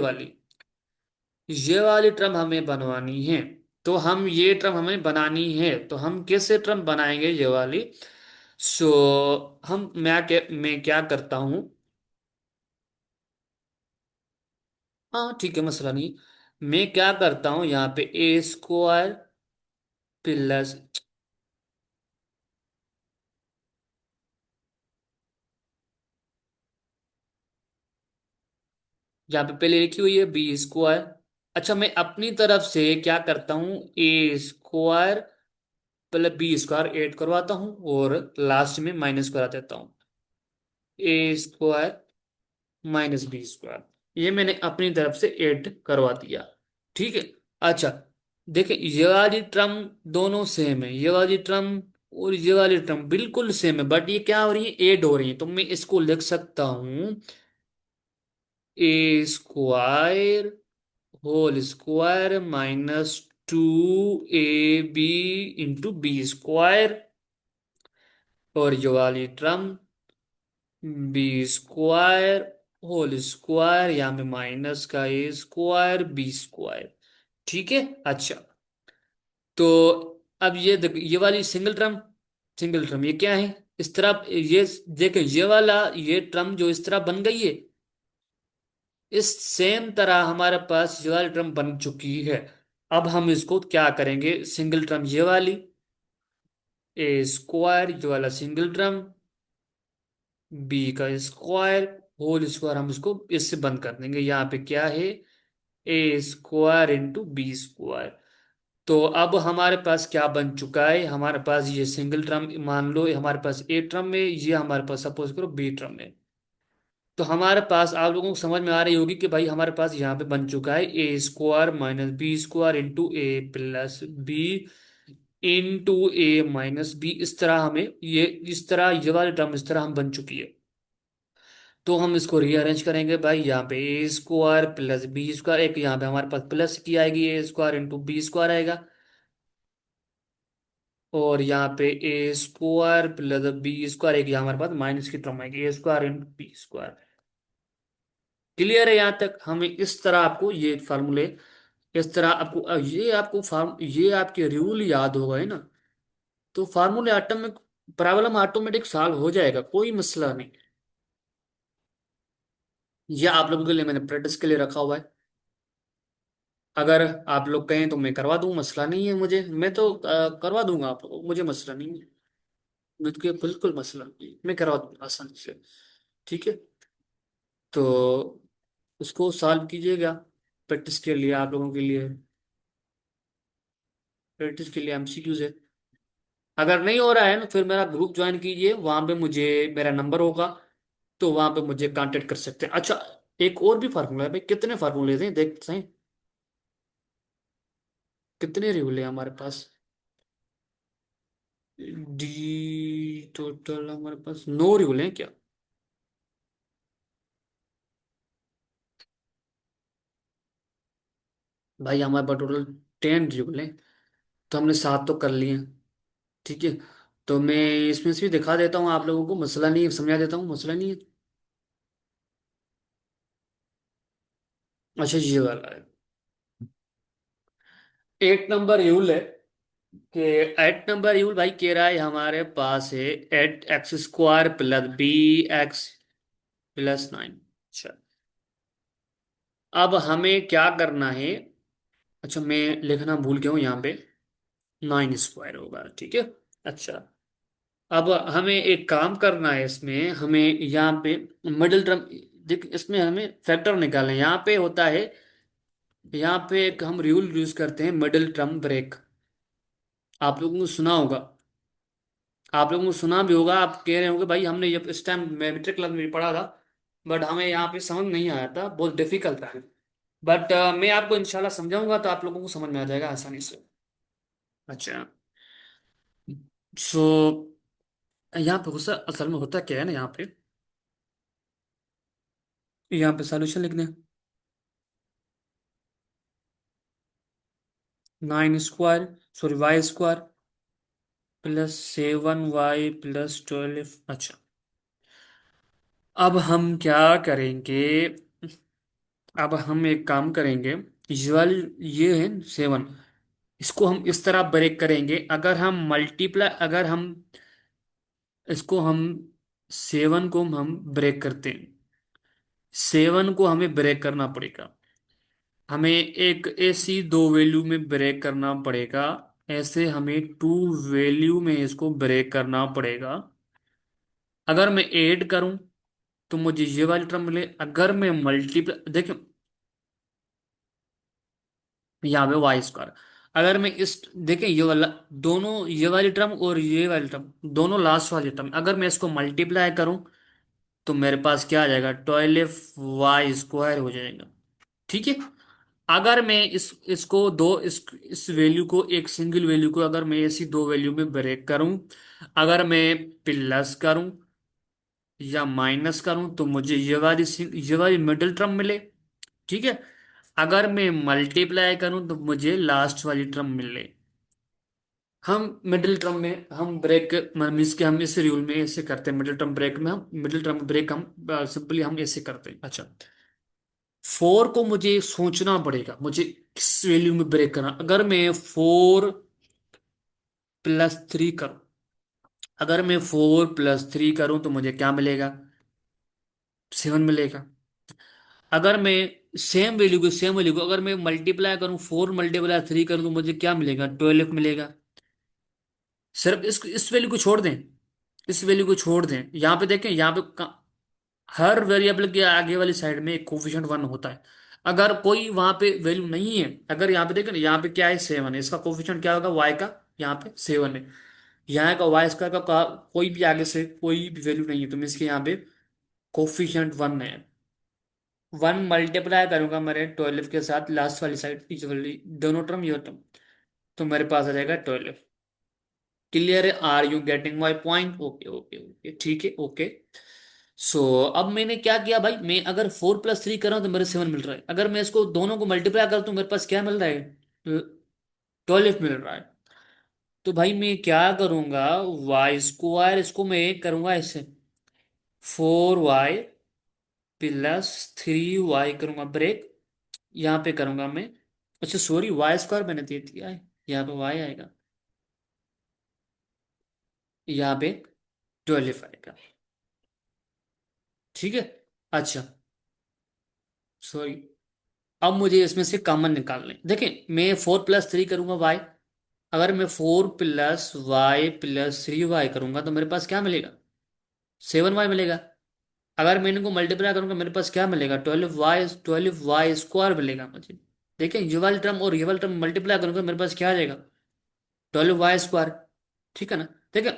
वाली ट्रम हमें बनवानी है। तो हम ये ट्रम हमें बनानी है, तो हम कैसे ट्रम बनाएंगे ये वाली। सो मैं क्या करता हूं। हाँ ठीक है, मसला नहीं। मैं क्या करता हूं, यहाँ पे ए स्क्वायर प्लस, यहाँ पे पहले लिखी हुई है बी स्क्वायर। अच्छा, मैं अपनी तरफ से क्या करता हूँ, a square plus B square add करवाता हूँ, और लास्ट में माइनस करा देता हूँ, a square minus b square. ये मैंने अपनी तरफ से ऐड करवा दिया। ठीक है। अच्छा, देखिए ये वाली टर्म दोनों सेम है, ये वाली टर्म और ये वाली टर्म बिल्कुल सेम है, बट ये क्या हो रही है, ऐड हो रही है, तो मैं इसको लिख सकता हूँ a square whole square minus 2ab into b square, और ये वाली term b square whole square, यहाँ पे माइनस का ए स्क्वायर बी स्क्वायर। ठीक है। अच्छा, तो अब ये ये वाली सिंगल ट्रम ये क्या है, इस तरह ये, देखे ये वाला, ये ट्रम जो इस तरह बन गई है, इस सेम तरह हमारे पास ये वाली ट्रम बन चुकी है। अब हम इसको क्या करेंगे, सिंगल ट्रम ये वाली ए स्क्वायर, ये वाला सिंगल ट्रम बी का स्क्वायर होल स्क्वायर, हम इसको इससे बंद कर देंगे। यहाँ पे क्या है, a square into b square. तो अब हमारे पास क्या बन चुका है, हमारे पास ये सिंगल टर्म मान लो, ये हमारे पास ए टर्म है, ये हमारे पास सपोज करो बी टर्म है। तो हमारे पास, आप लोगों को समझ में आ रही होगी कि भाई हमारे पास यहाँ पे बन चुका है a square minus b square into a plus b into a minus b. इस तरह हमें ये, इस तरह ये वाली टर्म इस तरह हम बन चुकी है। तो हम इसको रीअरेंज करेंगे भाई, यहाँ पे a square plus B square, एक यहाँ पे हमारे पास प्लस की आएगी, a square into b square आएगा, और यहाँ पे a square plus B square, एक यहाँ हमारे पास माइनस की टर्म आएगी, a square into b square. Clear है यहाँ तक? हमें इस तरह आपको ये फार्मूले, इस तरह आपको ये आपको फार्म ये आपके रूल याद हो गए ना, तो फार्मूले ऑटोमेटिक, प्रॉब्लम ऑटोमेटिक सॉल्व हो जाएगा, कोई मसला नहीं। ये आप लोगों के लिए मैंने प्रैक्टिस के लिए रखा हुआ है। अगर आप लोग कहें तो मैं करवा दूं, मसला नहीं है मुझे, मैं तो करवा दूंगा आप लोगों को, मुझे मसला नहीं है। बिल्कुल बिल्कुल मसला नहीं, मैं करवा दूंगा आसानी से। ठीक है, तो उसको सॉल्व कीजिएगा प्रैक्टिस के लिए, आप लोगों के लिए प्रैक्टिस के लिए एमसीक्यूज है। अगर नहीं हो रहा है ना, फिर मेरा ग्रुप ज्वाइन कीजिए, वहां पे मुझे मेरा नंबर होगा, तो वहां पे मुझे कांटेक्ट कर सकते हैं। अच्छा, एक और भी फार्मूला है भाई, कितने फार्मूले हैं देखते हैं, कितने रूल है हमारे पास। डी टोटल हमारे पास 9 रूल हैं क्या? भाई हमारे पास टोटल 10 रूल हैं, तो हमने 7 तो कर लिए हैं। ठीक है, तो मैं इसमें से भी दिखा देता हूँ आप लोगों को, मसला नहीं है, समझा देता हूँ, मसला नहीं है। अच्छा, ये वाला है। 8 नंबर रूल है कि 8 नंबर रूल भाई कह रहा है हमारे पास है, 8x² प्लस bx प्लस 9। अच्छा, अब हमें क्या करना है? अच्छा, मैं लिखना भूल गया हूँ यहाँ पे, 9² होगा, ठीक है। अच्छा, अब हमें एक काम करना है, इसमें हमें यहाँ पे मिडिल टर्म, देख इसमें हमें फैक्टर निकालना है। यहाँ पे होता है, यहाँ पे एक हम रूल यूज करते हैं, मिडिल टर्म ब्रेक। आप लोगों को सुना होगा, आप लोगों को सुना भी होगा, आप कह रहे होंगे भाई हमने ये इस टाइम मैट्रिक क्लास में भी पढ़ा था, बट हमें यहाँ पे समझ नहीं आया था, बहुत डिफिकल्ट था। बट मैं आपको इंशाल्लाह समझाऊंगा, तो आप लोगों को समझ में आ जाएगा आसानी से। अच्छा, सो यहाँ पे गुस्सा असल में होता क्या है ना, यहाँ पे सॉल्यूशन लिखने, 9² sorry y² plus 7y plus 12। अच्छा, अब हम क्या करेंगे? अब हम एक काम करेंगे, ये वाली, ये है 7, इसको हम इस तरह ब्रेक करेंगे, अगर हम मल्टीप्लाई, अगर हम इसको हम 7 को हम ब्रेक करते हैं, 7 को हमें ब्रेक करना पड़ेगा, हमें एक ऐसी 2 वैल्यू में ब्रेक करना पड़ेगा, ऐसे हमें 2 वैल्यू में इसको ब्रेक करना पड़ेगा। अगर मैं ऐड करूं तो मुझे ये वाली टर्म मिले, अगर मैं मल्टीप्लाई, देखिए यहाँ पे y², अगर मैं इस, देखिए ये वाला, दोनों ये वाली टर्म और ये वाली टर्म, दोनों लास्ट वाली टर्म, अगर मैं इसको मल्टीप्लाई करूं तो मेरे पास क्या आ जाएगा, 12y² हो जाएगा। ठीक है, अगर मैं इसको इस वैल्यू को, एक सिंगल वैल्यू को अगर मैं ऐसी 2 वैल्यू में ब्रेक करूं, अगर मैं प्लस करूं या माइनस करूं तो मुझे ये वाली मिडिल टर्म मिले। ठीक है, अगर मैं मल्टीप्लाई करूं तो मुझे लास्ट वाली टर्म मिले। हम मिडिल टर्म में हम ब्रेक, मीन्स के हम इस रूल में ऐसे करते हैं, मिडिल टर्म ब्रेक में हम, मिडिल टर्म ब्रेक हम सिंपली हम ऐसे करते हैं। अच्छा, 4 को मुझे सोचना पड़ेगा, मुझे किस वैल्यू में ब्रेक करना, अगर मैं 4+3 करूं, अगर मैं 4+3 करूं तो मुझे क्या मिलेगा, 7 मिलेगा। अगर मैं सेम वैल्यू को अगर मैं मल्टीप्लाई करूं, 4 × 3 करूं तो मुझे क्या मिलेगा, 12 मिलेगा। सिर्फ इस वैल्यू को छोड़ दें, इस वैल्यू को छोड़ दें, यहाँ पे देखें, यहाँ पे हर वेरिएबल के आगे वाली साइड में एक कोफिशिएंट 1 होता है। अगर कोई वहां पे वैल्यू नहीं है, अगर यहाँ पे देखें ना, यहाँ पे क्या है, 7 है, इसका कोफिशिएंट क्या होगा, वाई का, यहाँ पे 7 है, यहाँ का y² कोई भी आगे से कोई भी वैल्यू नहीं है, तो मैं इसके यहाँ पे कोफिशिएंट 1 है, 1 मल्टीप्लाई करूंगा मेरे 12 के साथ, लास्ट वाली साइड इस वाली, दोनों टर्म ये टर्म, तो मेरे पास आ जाएगा 12। क्लियर है? Are you getting my point? Okay okay okay, ठीक है, ओके। सो अब मैंने क्या किया भाई, मैं अगर 4 + 3 कर रहा हूँ तो मेरे 7 मिल रहा है, अगर मैं इसको दोनों को मल्टीप्लाई करता हूँ मेरे पास क्या मिल रहा है, 12 मिल रहा है। तो भाई मैं क्या करूंगा, y² इसको मैं करूंगा ऐसे, 4y + 3y करूंगा ब्रेक, यहाँ पे करूंगा मैं। अच्छा सॉरी, y² मैंने दे दिया है, यहाँ पे y आएगा, यहाँ पे 12 आएगा। ठीक है। अच्छा सॉरी, अब मुझे इसमें से कॉमन निकालने देखिए, मैं 4 + 3 करूंगा y, अगर मैं 4 + y + 3y करूंगा तो मेरे पास क्या मिलेगा, 7y मिलेगा। अगर मैं इनको मल्टीप्लाई करूंगा मेरे पास क्या मिलेगा, 12y मिलेगा मुझे। देखिए ये वाली टर्म और ये वाली टर्म मल्टीप्लाई करूंगा मेरे पास क्या आ जाएगा, 12y²। ठीक है ना। देखिए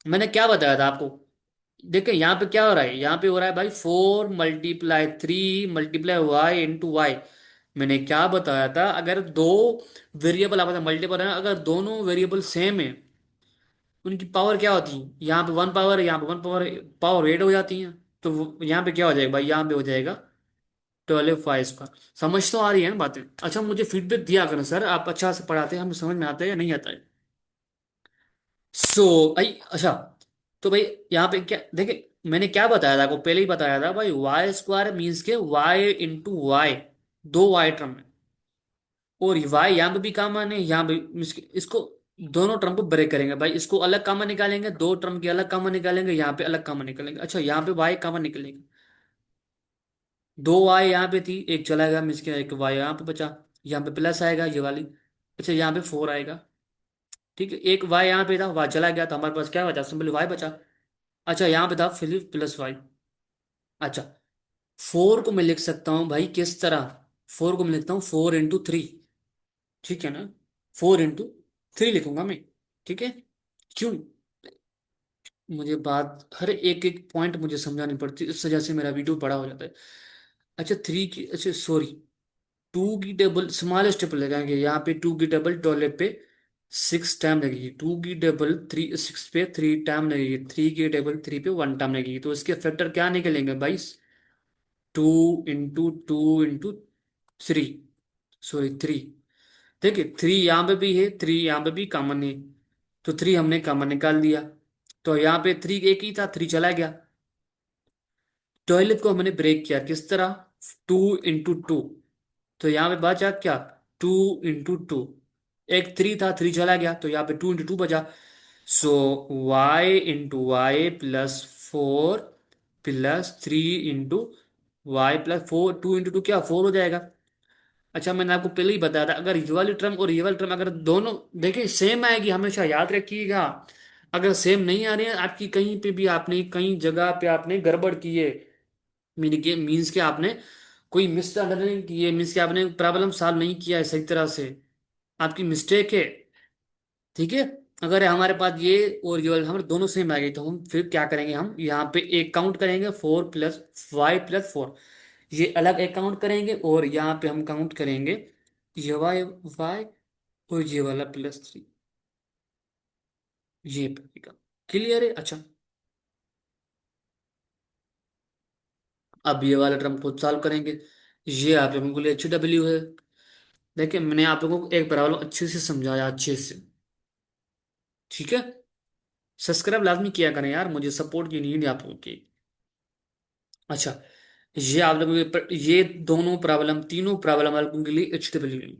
मैंने क्या बताया था आपको, देखिए यहाँ पे क्या हो रहा है, यहाँ पे हो रहा है भाई 4 × 3 × y मैंने क्या बताया था, अगर दो वेरिएबल आपस में मल्टीपल है, अगर दोनों वेरिएबल सेम है उनकी पावर क्या होती है, यहाँ पे 1 पावर है, यहाँ पे 1 पावर, पावर 8 हो जाती है। तो यहाँ पे क्या हो जाएगा भाई, यहाँ पे हो जाएगा 12y²। समझ तो आ रही है ना बातें। अच्छा मुझे फीडबैक दिया करें सर, आप अच्छा से पढ़ाते हैं, हमें समझ में आता है या नहीं आता है। सो भाई अच्छा, तो भाई यहाँ पे क्या देखिए, मैंने क्या बताया था आपको, पहले ही बताया था भाई, y² मीन्स के y × y, दो y टर्म है, और y यहाँ पे भी कॉमन है, यहाँ पे means के इसको दोनों टर्म को ब्रेक करेंगे भाई, इसको अलग कॉमन निकालेंगे, दो टर्म के अलग कॉमन निकालेंगे, यहाँ पे अलग कॉमन निकालेंगे। अच्छा यहाँ पे y कॉमन निकलेगा, दो y यहाँ पे थी, एक चला गया, मीन्स के एक y यहाँ पे बचा, यहाँ पे प्लस आएगा ये वाली। अच्छा यहाँ पे 4 आएगा। ठीक है, एक y यहाँ पे था, y चला गया तो हमारे पास क्या बचा, सिंपल y बचा। अच्छा यहाँ पे था फिर +y। अच्छा 4 को मैं लिख सकता हूँ भाई किस तरह, 4 को मैं लिखता हूँ 4 × 3। ठीक है ना, 4 × 3 लिखूंगा मैं। ठीक है। क्यों, मुझे बात हर एक एक पॉइंट मुझे समझानी पड़ती है, इस वजह से मेरा वीडियो बड़ा हो जाता है। अच्छा 3 की, अच्छा सॉरी, 2 की टेबल स्मॉल स्टेप लगाएंगे, यहाँ पे 2 की टेबल 12 पे 6 टाइम लगेगी, 2 की टेबल 6 पे 3 टाइम लगेगी, 3 की टेबल 3 पे 1 टाइम लगेगी, तो इसके फैक्टर क्या निकलेंगे भाई, 2 × 2 × 3, सॉरी 3। देखिए 3 यहाँ पे भी है, 3 यहाँ पे भी कॉमन है, तो 3 हमने कॉमन निकाल दिया। तो यहाँ पे 3 एक ही था, 3 चला गया। 12 को हमने ब्रेक किया किस तरह, 2 × 2, तो यहाँ पे बचा क्या, 2 × 2, एक 3 था, 3 चला गया, तो यहाँ पे 2 × 2 बचा। सो y × y + 4 + 3 × y + 4, 2 × 2 क्या 4 हो जाएगा। अच्छा मैंने आपको पहले ही बताया था, अगर ये वाली टर्म और ये वाली टर्म अगर दोनों देखिए सेम आएगी, हमेशा याद रखिएगा। अगर सेम नहीं आ रही है आपकी, कहीं पे भी आपने कहीं जगह पे आपने गड़बड़ की है, मीन्स के आपने कोई मिसअंडरस्टैंडिंग की है, मीन्स के आपने प्रॉब्लम सॉल्व नहीं किया है सही तरह से, आपकी मिस्टेक है। ठीक है। अगर हमारे पास ये और ये वाले हमारे दोनों सेम आ गई तो हम फिर क्या करेंगे, हम यहाँ पे एक काउंट करेंगे 4 + y + 4, ये अलग एक काउंट करेंगे, और यहाँ पे हम काउंट करेंगे ये y और ये वाला +3, ये बनेगा। क्लियर है। अच्छा अब ये वाला टर्म खुद सॉल्व करेंगे, ये आप लोगों के लिए HW है। देखिए मैंने आप लोगों को एक प्रॉब्लम अच्छे से समझाया, अच्छे से। ठीक है। सब्सक्राइब लाजमी किया करें यार, मुझे सपोर्ट की नीड है आप लोगों की। अच्छा ये आप लोगों के ये दोनों प्रॉब्लम, तीनों प्रॉब्लम आप लोगों के लिए HW।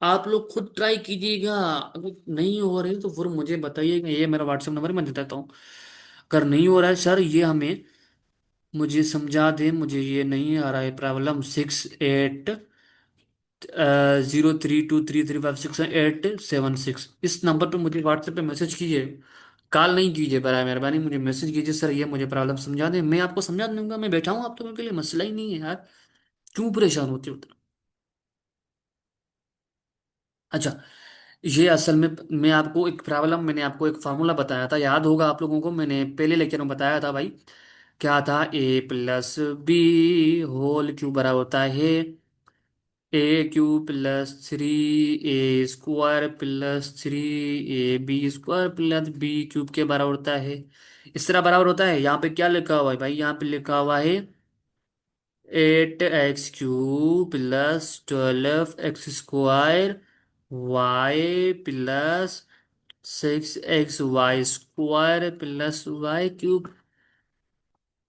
आप लोग खुद ट्राई कीजिएगा, अगर नहीं हो रही तो फिर मुझे बताइएगा, ये मेरा व्हाट्सएप नंबर मैं दे देता हूँ। अगर नहीं हो रहा है सर ये हमें, मुझे समझा दें, मुझे ये नहीं आ रहा है प्रॉब्लम, 680323356876, इस नंबर पे मुझे व्हाट्सएप पे मैसेज कीजिए, कॉल नहीं कीजिए, बराए मेहरबानी मुझे मैसेज कीजिए, सर ये मुझे प्रॉब्लम समझा दें, मैं आपको समझा दूंगा, मैं बैठा हूँ आप लोगों के लिए, मसला ही नहीं है यार, क्यों परेशान होते हो उतना। अच्छा ये असल में मैं आपको एक प्रॉब्लम, मैंने आपको एक फार्मूला बताया था, याद होगा आप लोगों को, मैंने पहले लेक्चर में बताया था भाई, क्या था, a + b होल क्यूब बराबर होता है a³ + 3 a² + 3 ab² + b³ के बराबर होता है इस तरह बराबर होता है। यहाँ पे क्या लिखा हुआ है भाई, यहाँ पे लिखा हुआ है 8x³ plus 12x² Y plus 6xy² plus y³।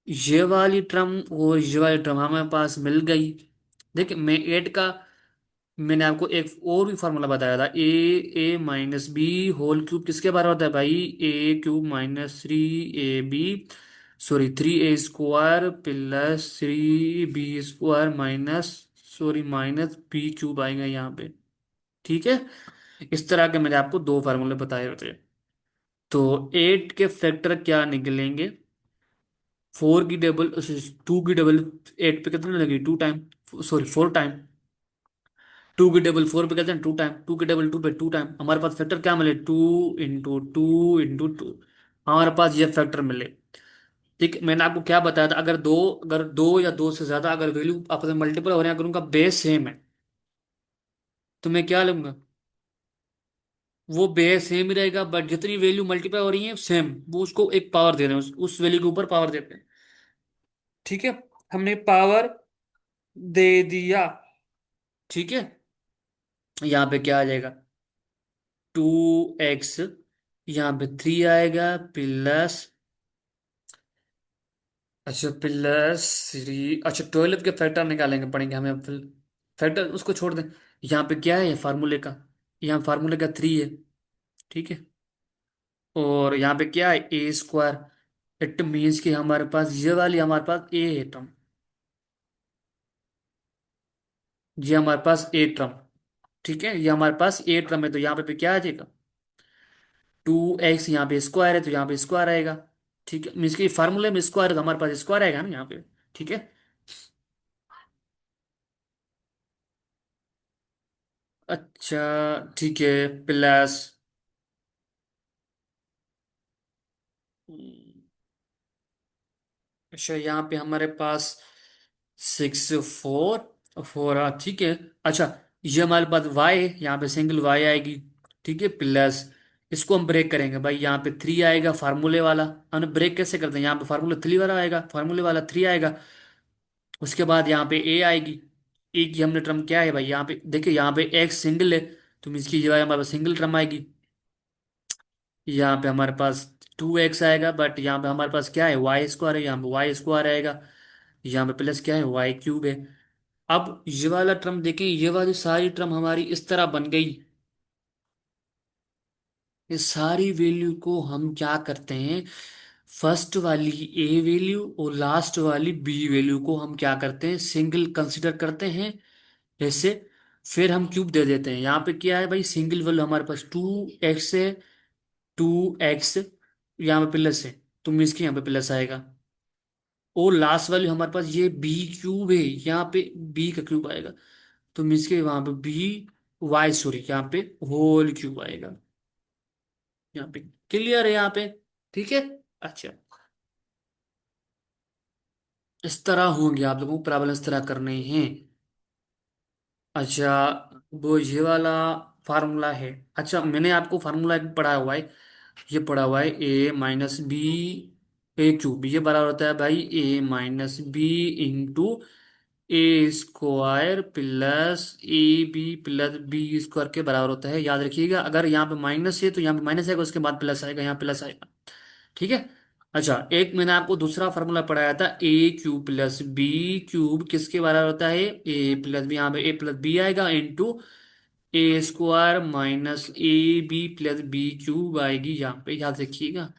ये वाली टर्म और ये वाली टर्म हमारे पास मिल गई। देखिए मैं एट का, मैंने आपको एक और भी फॉर्मूला बताया था, a minus b whole cube किसके बराबर होता है भाई, a³ - 3ab, sorry 3a² plus 3b² minus, sorry minus b³ आएगा यहाँ पे। ठीक है, इस तरह के मैंने आपको दो फार्मूले बताए होते हैं। तो 8 के फैक्टर क्या निकलेंगे, 4 की डबल, 2 की डबल 8 पे कितने लगी, 2 टाइम, सॉरी 4 टाइम। 2 की डबल 4 पे कहते हैं 2 टाइम, 2 की डबल 2 पे 2 टाइम। हमारे पास फैक्टर क्या मिले, 2 × 2 × 2। हमारे पास ये फैक्टर मिले। ठीक है, मैंने आपको क्या बताया था, अगर दो या दो से ज्यादा अगर वैल्यू आपस में मल्टीपल हो रहे हैं, अगर उनका बेस सेम है, तो मैं क्या लूंगा, वो बेस सेम ही रहेगा, बट जितनी वैल्यू मल्टीप्लाई हो रही है सेम, वो उसको एक पावर दे रहे हैं, उस वैल्यू के ऊपर पावर देते हैं। ठीक है, हमने पावर दे दिया। ठीक है, यहाँ पे क्या आ जाएगा, 2x, यहाँ पे 3 आएगा प्लस, अच्छा प्लस 3, अच्छा 12 के फैक्टर निकालेंगे पड़ेंगे हमें फिर। फैक्टर उसको छोड़ दें। यहाँ पे क्या है फार्मूले का, यहाँ फार्मूले का 3 है। ठीक है, और यहाँ पे क्या है a²। इट मीन्स कि हमारे पास ये वाली हमारे पास ए है टर्म, ये हमारे पास ए टर्म। ठीक है, ये हमारे पास ए टर्म है, तो यहाँ पे क्या आ जाएगा, 2x, यहाँ पे स्क्वायर है तो यहाँ पे स्क्वायर आएगा। ठीक है, मीन्स कि फार्मूले में स्क्वायर है तो हमारे पास स्क्वायर आएगा ना यहाँ पे। ठीक है, अच्छा ठीक है, प्लस, अच्छा यहाँ पे हमारे पास 6 4 4, ठीक है। अच्छा, ये हमारे पास y है, यहाँ पे सिंगल y आएगी। ठीक है, प्लस, इसको हम ब्रेक करेंगे भाई, यहाँ पे 3 आएगा फार्मूले वाला। हम ब्रेक कैसे करते हैं, यहाँ पे फार्मूला 3 वाला आएगा, फार्मूले वाला 3 आएगा। उसके बाद यहाँ पे a आएगी। a की हमने टर्म क्या है भाई, यहाँ पे देखिए, यहाँ पे x सिंगल है, तो इसकी जो है हमारे पास सिंगल टर्म आएगी। यहाँ पे हमारे पास 2x आएगा, बट यहाँ पे हमारे पास क्या है, y² है, यहाँ पे y² आएगा। यहाँ पे प्लस क्या है, y³ है। अब ये वाला टर्म देखें, ये वाली सारी टर्म हमारी इस तरह बन गई। इस सारी वैल्यू को हम क्या करते हैं, फर्स्ट वाली ए वैल्यू और लास्ट वाली बी वैल्यू को हम क्या करते हैं, सिंगल कंसिडर करते हैं ऐसे। फिर हम क्यूब दे देते हैं। यहाँ पे क्या है भाई, सिंगल वैल्यू हमारे पास 2x है, 2x, यहाँ पे प्लस है, तो मीन्स की यहाँ पे प्लस आएगा। और लास्ट वाली हमारे पास ये b³ है, यहाँ पे b का क्यूब आएगा, तो मीन्स के वहां पे y, सॉरी यहाँ पे होल क्यूब आएगा। यहाँ पे क्लियर है यहाँ पे। ठीक है, अच्छा, इस तरह होंगे आप लोगों को प्रॉब्लम इस तरह करने हैं। अच्छा, वो ये वाला फार्मूला है। अच्छा, मैंने आपको फार्मूला एक पढ़ा हुआ है, ये पढ़ा हुआ है a - b a³ ये बराबर होता है भाई a - b × a² plus ab + b² के बराबर होता है। याद रखिएगा, अगर यहाँ पे माइनस है तो यहाँ पे माइनस आएगा, उसके बाद प्लस आएगा, यहाँ प्लस आएगा। ठीक है, अच्छा, एक मैंने आपको दूसरा फार्मूला पढ़ाया था, a³ + b³ किसके बराबर होता है, a + b, यहाँ पे a + b आएगा into a² minus ab + b³ आएगी यहाँ पे, याद रखिएगा।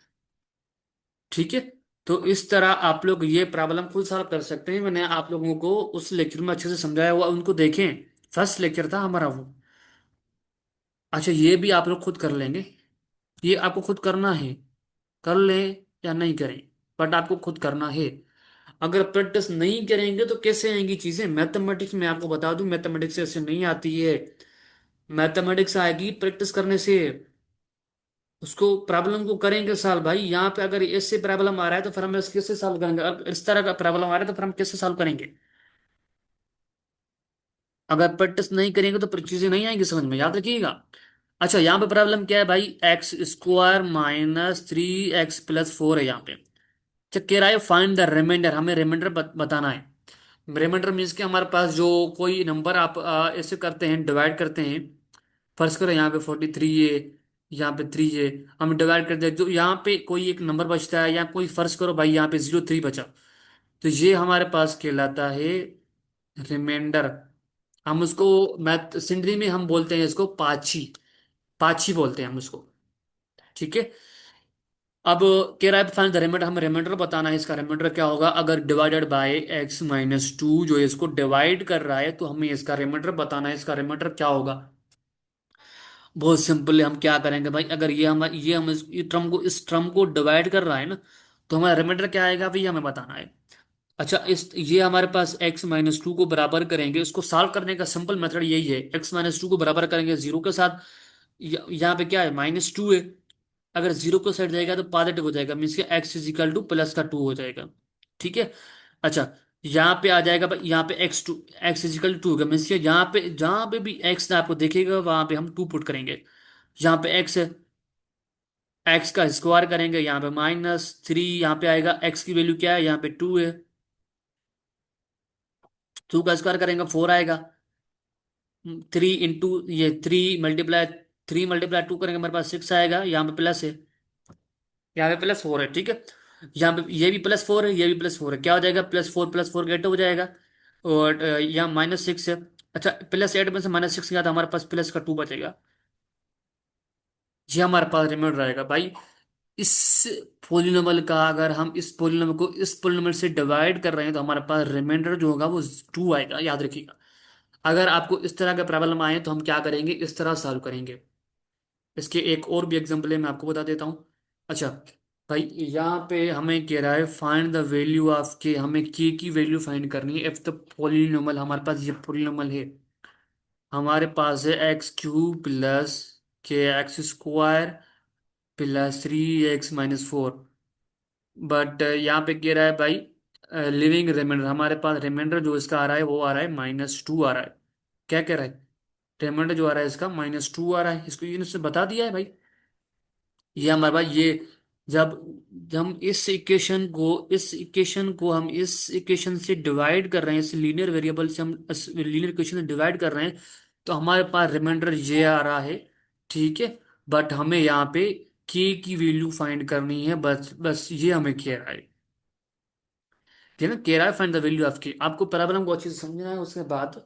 ठीक है, तो इस तरह आप लोग ये प्रॉब्लम खुद सॉल्व कर सकते हैं। मैंने आप लोगों को उस लेक्चर में अच्छे से समझाया हुआ, उनको देखें, फर्स्ट लेक्चर था हमारा वो। अच्छा, ये भी आप लोग खुद कर लेंगे, ये आपको खुद करना है, कर ले या नहीं करें, बट आपको खुद करना है। अगर प्रैक्टिस नहीं करेंगे तो कैसे आएंगी चीजें, मैथमेटिक्स में आपको बता दूं, मैथमेटिक्स ऐसे नहीं आती है। मैथमेटिक्स आएगी प्रैक्टिस करने से। उसको प्रॉब्लम को करेंगे सॉल्व भाई, यहाँ पे अगर ऐसे प्रॉब्लम आ रहा है तो फिर हम इसको कैसे सॉल्व करेंगे, अब इस तरह का प्रॉब्लम आ रहा है तो फिर हम कैसे सॉल्व करेंगे। अगर प्रैक्टिस नहीं करेंगे तो फिर चीजें नहीं आएंगी समझ में, याद रखिएगा। अच्छा यहाँ पे प्रॉब्लम क्या है भाई, एक्स स्क्वायर माइनस 3x+4 है यहाँ पे। अच्छा कह रहा है फाइंड द रिमाइंडर, हमें रिमाइंडर बताना है। रिमाइंडर मीन्स कि हमारे पास जो कोई नंबर आप ऐसे करते हैं, डिवाइड करते हैं। फर्ज करो यहाँ पे 43 है, यहाँ पे 3 है। हम डिवाइड कर दे तो यहाँ पे कोई एक नंबर बचता है, या कोई फर्ज करो भाई यहाँ पे 0 3 बचा, तो ये हमारे पास कहलाता है रिमाइंडर। हम उसको मैथ सिंधरी में हम बोलते हैं इसको पाची, पाची बोलते हैं हम उसको। ठीक है। अब कह रहा है फाइंड द रिमाइंडर, हमें रिमाइंडर बताना है। इसका रिमाइंडर क्या होगा, अगर डिवाइडेड बाय x-2 जो इसको डिवाइड कर रहा है, तो हमें इसका रिमाइंडर बताना है। इसका रिमाइंडर क्या होगा, बहुत सिंपल है। हम क्या करेंगे भाई, अगर ये हम ये टर्म को इस टर्म को डिवाइड कर रहा है ना, तो हमारा रिमाइंडर क्या आएगा भाई, हमें बताना है। अच्छा इस ये हमारे पास x-2 को बराबर करेंगे, इसको सॉल्व करने का सिंपल मेथड यही है। x-2 को बराबर करेंगे जीरो के साथ। यहाँ पे क्या है, -2 है। अगर जीरो को साइड जाएगा तो पॉजिटिव हो जाएगा, मीन्स कि x = +2 हो जाएगा। ठीक है। अच्छा यहाँ पे आ जाएगा भाई, यहाँ पे x = 2 होगा, मीन्स कि यहाँ पे जहाँ पे भी x आपको देखेगा वहां पे हम 2 पुट करेंगे। यहाँ पे x है, x का स्क्वायर करेंगे, यहाँ पे -3 यहाँ पे आएगा। x की वैल्यू क्या है, यहाँ पे 2 है, 2 का स्क्वायर करेंगे 4 आएगा। 3 इंटू ये 3 मल्टीप्लाई 2 करेंगे, हमारे पास 6 आएगा। यहाँ पे प्लस है, यहाँ पे +4 है। ठीक है। यहाँ पे ये भी +4 है, ये भी +4 है, क्या हो जाएगा, +4 +4 गेट हो जाएगा। और यहाँ -6 है। अच्छा +8 में से -6 गया तो हमारे पास प्लस का 2 बचेगा। ये हमारे पास रिमाइंडर रहेगा भाई। इस पोलिनोमियल का अगर हम इस पोलिनोमियल को इस पोलिनोमियल से डिवाइड कर रहे हैं, तो हमारे पास रिमाइंडर जो होगा वो 2 आएगा, याद रखिएगा। अगर आपको इस तरह का प्रॉब्लम आए तो हम क्या करेंगे, इस तरह सॉल्व करेंगे। इसके एक और भी एग्जांपल है, मैं आपको बता देता हूँ। अच्छा भाई यहाँ पे हमें कह रहा है फाइंड द वैल्यू ऑफ के, हमें के की वैल्यू फाइंड करनी है। इफ द पोलिनोमियल, हमारे पास ये पोलिनोमियल है, हमारे पास है x³ + के x² +3x-4। बट यहाँ पे कह रहा है भाई लिविंग रिमाइंडर, हमारे पास रिमाइंडर जो इसका आ रहा है वो आ रहा है -2 आ रहा है। क्या कह रहा है, रिमाइंडर जो आ रहा है इसका -2 आ रहा है, इसको ये बता दिया है भाई। ये हमारे पास ये जब जब हम इस इक्वेशन को हम इस इक्वेशन से डिवाइड कर रहे हैं, इस लीनियर वेरिएबल से हम इस लीनियर इक्वेशन से डिवाइड कर रहे हैं, तो हमारे पास रिमाइंडर ये आ रहा है। ठीक है। बट हमें यहाँ पे के की वैल्यू फाइंड करनी है, बस बस ये हमें कह रहा है। ठीक है ना, कह रहा है फाइंड द वैल्यू ऑफ के। आपको प्रॉब्लम को अच्छे से समझना है, उसके बाद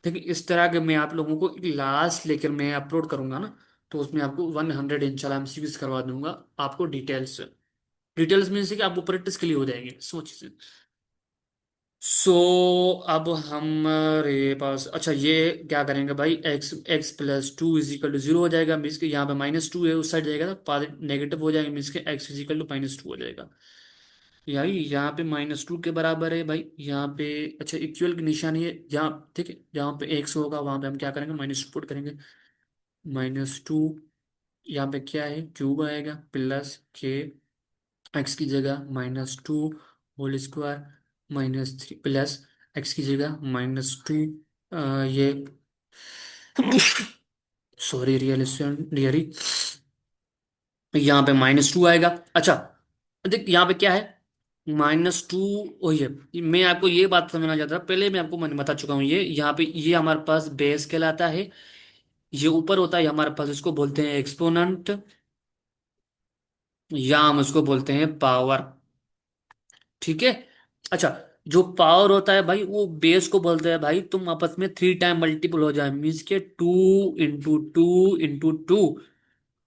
देखिए इस तरह के मैं आप लोगों को लास्ट लेकर मैं अपलोड करूंगा ना, तो उसमें आपको 100 इंशाल्लाह MCQs करवा दूंगा आपको डिटेल्स। डिटेल्स में से कि आपको प्रैक्टिस के लिए हो जाएंगे सोच से। सो अब हमारे पास अच्छा ये क्या करेंगे भाई, x+2 = 0 हो जाएगा, मीन्स कि यहाँ पे -2 है, उस साइड जाएगा तो नेगेटिव हो जाएगा, मीन्स कि x = -2 हो जाएगा। यही यहाँ पे -2 के बराबर है भाई, यहाँ पे अच्छा इक्वल की निशानी है जहाँ, ठीक है, जहाँ पे x होगा वहां पे हम क्या करेंगे, -2 पुट करेंगे। -2 यहाँ पे क्या है, क्यूब आएगा, प्लस के एक्स की जगह -2 होल स्क्वायर -3 प्लस एक्स की जगह -2 ये सॉरी रियली यहाँ पे -2 आएगा। अच्छा देख यहाँ पे क्या है, -2। ओ ये मैं आपको ये बात समझना चाहता था, पहले मैं आपको मैंने बता चुका हूँ। ये यहाँ पे ये हमारे पास बेस कहलाता है, ये ऊपर होता है हमारे पास, इसको बोलते हैं एक्सपोनेंट, या हम उसको बोलते हैं पावर। ठीक है। अच्छा जो पावर होता है भाई वो बेस को बोलते हैं भाई, तुम आपस में 3 टाइम मल्टीपल हो जाए, मीन्स के 2 × 2 × 2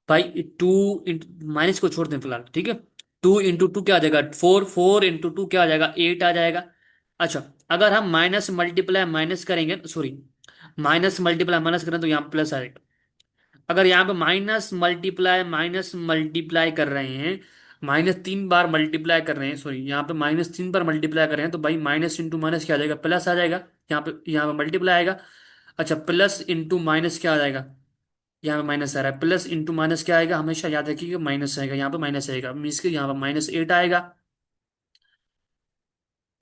भाई। टू इंटू माइनस को छोड़ दें फिलहाल, ठीक है। 2 × 2 क्या आ जाएगा, 4, 4 × 2 क्या आ जाएगा, 8 आ जाएगा। अच्छा अगर हम माइनस मल्टीप्लाई माइनस करेंगे, सॉरी माइनस मल्टीप्लाई माइनस करें तो यहाँ प्लस आएगा। अगर यहाँ पे माइनस मल्टीप्लाई कर रहे हैं, -3 बार मल्टीप्लाई कर रहे हैं, सॉरी यहाँ पे -3 बार मल्टीप्लाई कर रहे हैं, तो भाई माइनस इंटू माइनस क्या आ जाएगा, प्लस आ जाएगा। यहाँ पे मल्टीप्लाई आएगा। अच्छा प्लस इंटू माइनस क्या आ जाएगा, यहाँ पे माइनस आ रहा है, प्लस इंटू माइनस क्या आएगा, हमेशा याद रखिएगा माइनस आएगा, यहाँ पे माइनस आएगा, मीन्स के यहाँ पे -8 आएगा।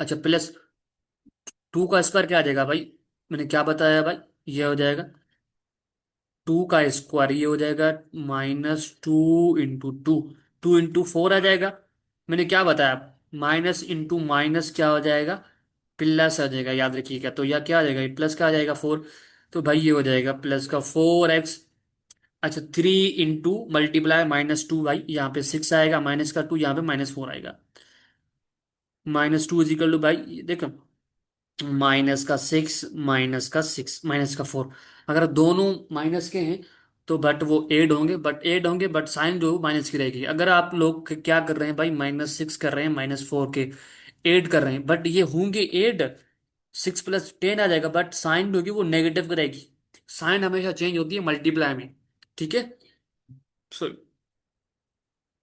अच्छा +2 का स्क्वायर क्या आ जाएगा भाई, मैंने क्या बताया भाई, ये हो जाएगा टू का स्क्वायर ये हो जाएगा -2 × 2, 2 × 4 आ जाएगा। मैंने क्या बताया, माइनस इंटू माइनस क्या हो जाएगा, प्लस आ जाएगा, याद रखिएगा। तो यह क्या आ जाएगा, प्लस का आ जाएगा 4। तो भाई ये हो जाएगा प्लस का 4x। अच्छा, 3 × मल्टीप्लाई -2, भाई यहाँ पे 6 आएगा, माइनस का 2 यहाँ पे -4 आएगा। -2 इजिकल टू, भाई देखो, -6 -6 -4। अगर दोनों माइनस के हैं तो बट वो ऐड होंगे, बट साइन जो माइनस की रहेगी। अगर आप लोग क्या कर रहे हैं भाई, -6 कर रहे हैं, -4 के ऐड कर रहे हैं, बट ये होंगे ऐड, 6 + 10 आ जाएगा, बट साइन जो होगी वो नेगेटिव की रहेगी। साइन हमेशा चेंज होती है मल्टीप्लाई में। ठीक है। सो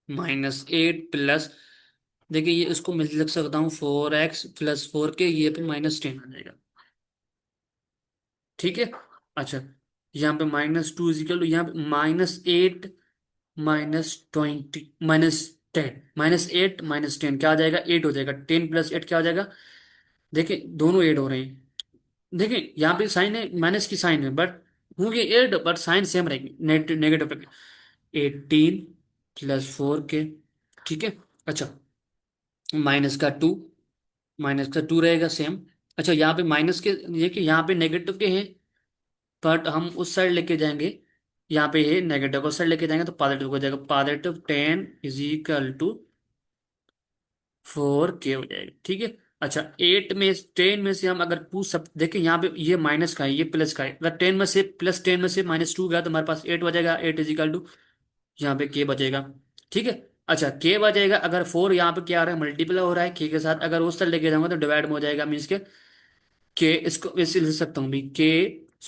-8 प्लस, देखिए ये इसको मैं लिख सकता हूँ 4x + 4 के, ये पे -10 आ जाएगा। ठीक है। अच्छा, यहाँ पे -2 इजिकल टू, यहाँ पे -8 -20 -10, -8 -10 क्या आ जाएगा, 8 हो जाएगा। 10 + 8 क्या हो जाएगा, देखिए दोनों ऐड हो रहे हैं। देखिए यहाँ पे साइन है, माइनस की साइन है, बट होंगे ऐड, बट साइन सेम रहेगी, नेगेटिव रहेगी। 18 + 4 के। ठीक है। अच्छा, -2, -2 रहेगा सेम। अच्छा, यहाँ पे माइनस के, ये कि यहाँ पे नेगेटिव के हैं, बट हम उस साइड लेके जाएंगे, यहाँ पे है नेगेटिव, उस साइड लेके जाएंगे तो पॉजिटिव हो जाएगा। +10 = 4 के हो जाएगा। ठीक है। अच्छा, 8 में 10 में से हम अगर पूछ सब, देखिए यहाँ पे ये माइनस का है, ये प्लस का है, अगर 10 में से +10 में से -2 गया तो हमारे पास 8 बचेगा। 8 = यहाँ पे के बचेगा। ठीक है। अच्छा, के बचेगा, अगर 4 यहाँ पे क्या आ रहा है, मल्टीप्लाई हो रहा है के साथ, अगर उस तरह लेके जाऊंगा तो डिवाइड में हो जाएगा, मीन्स के इसको वैसे लिख सकता हूँ भी, के ×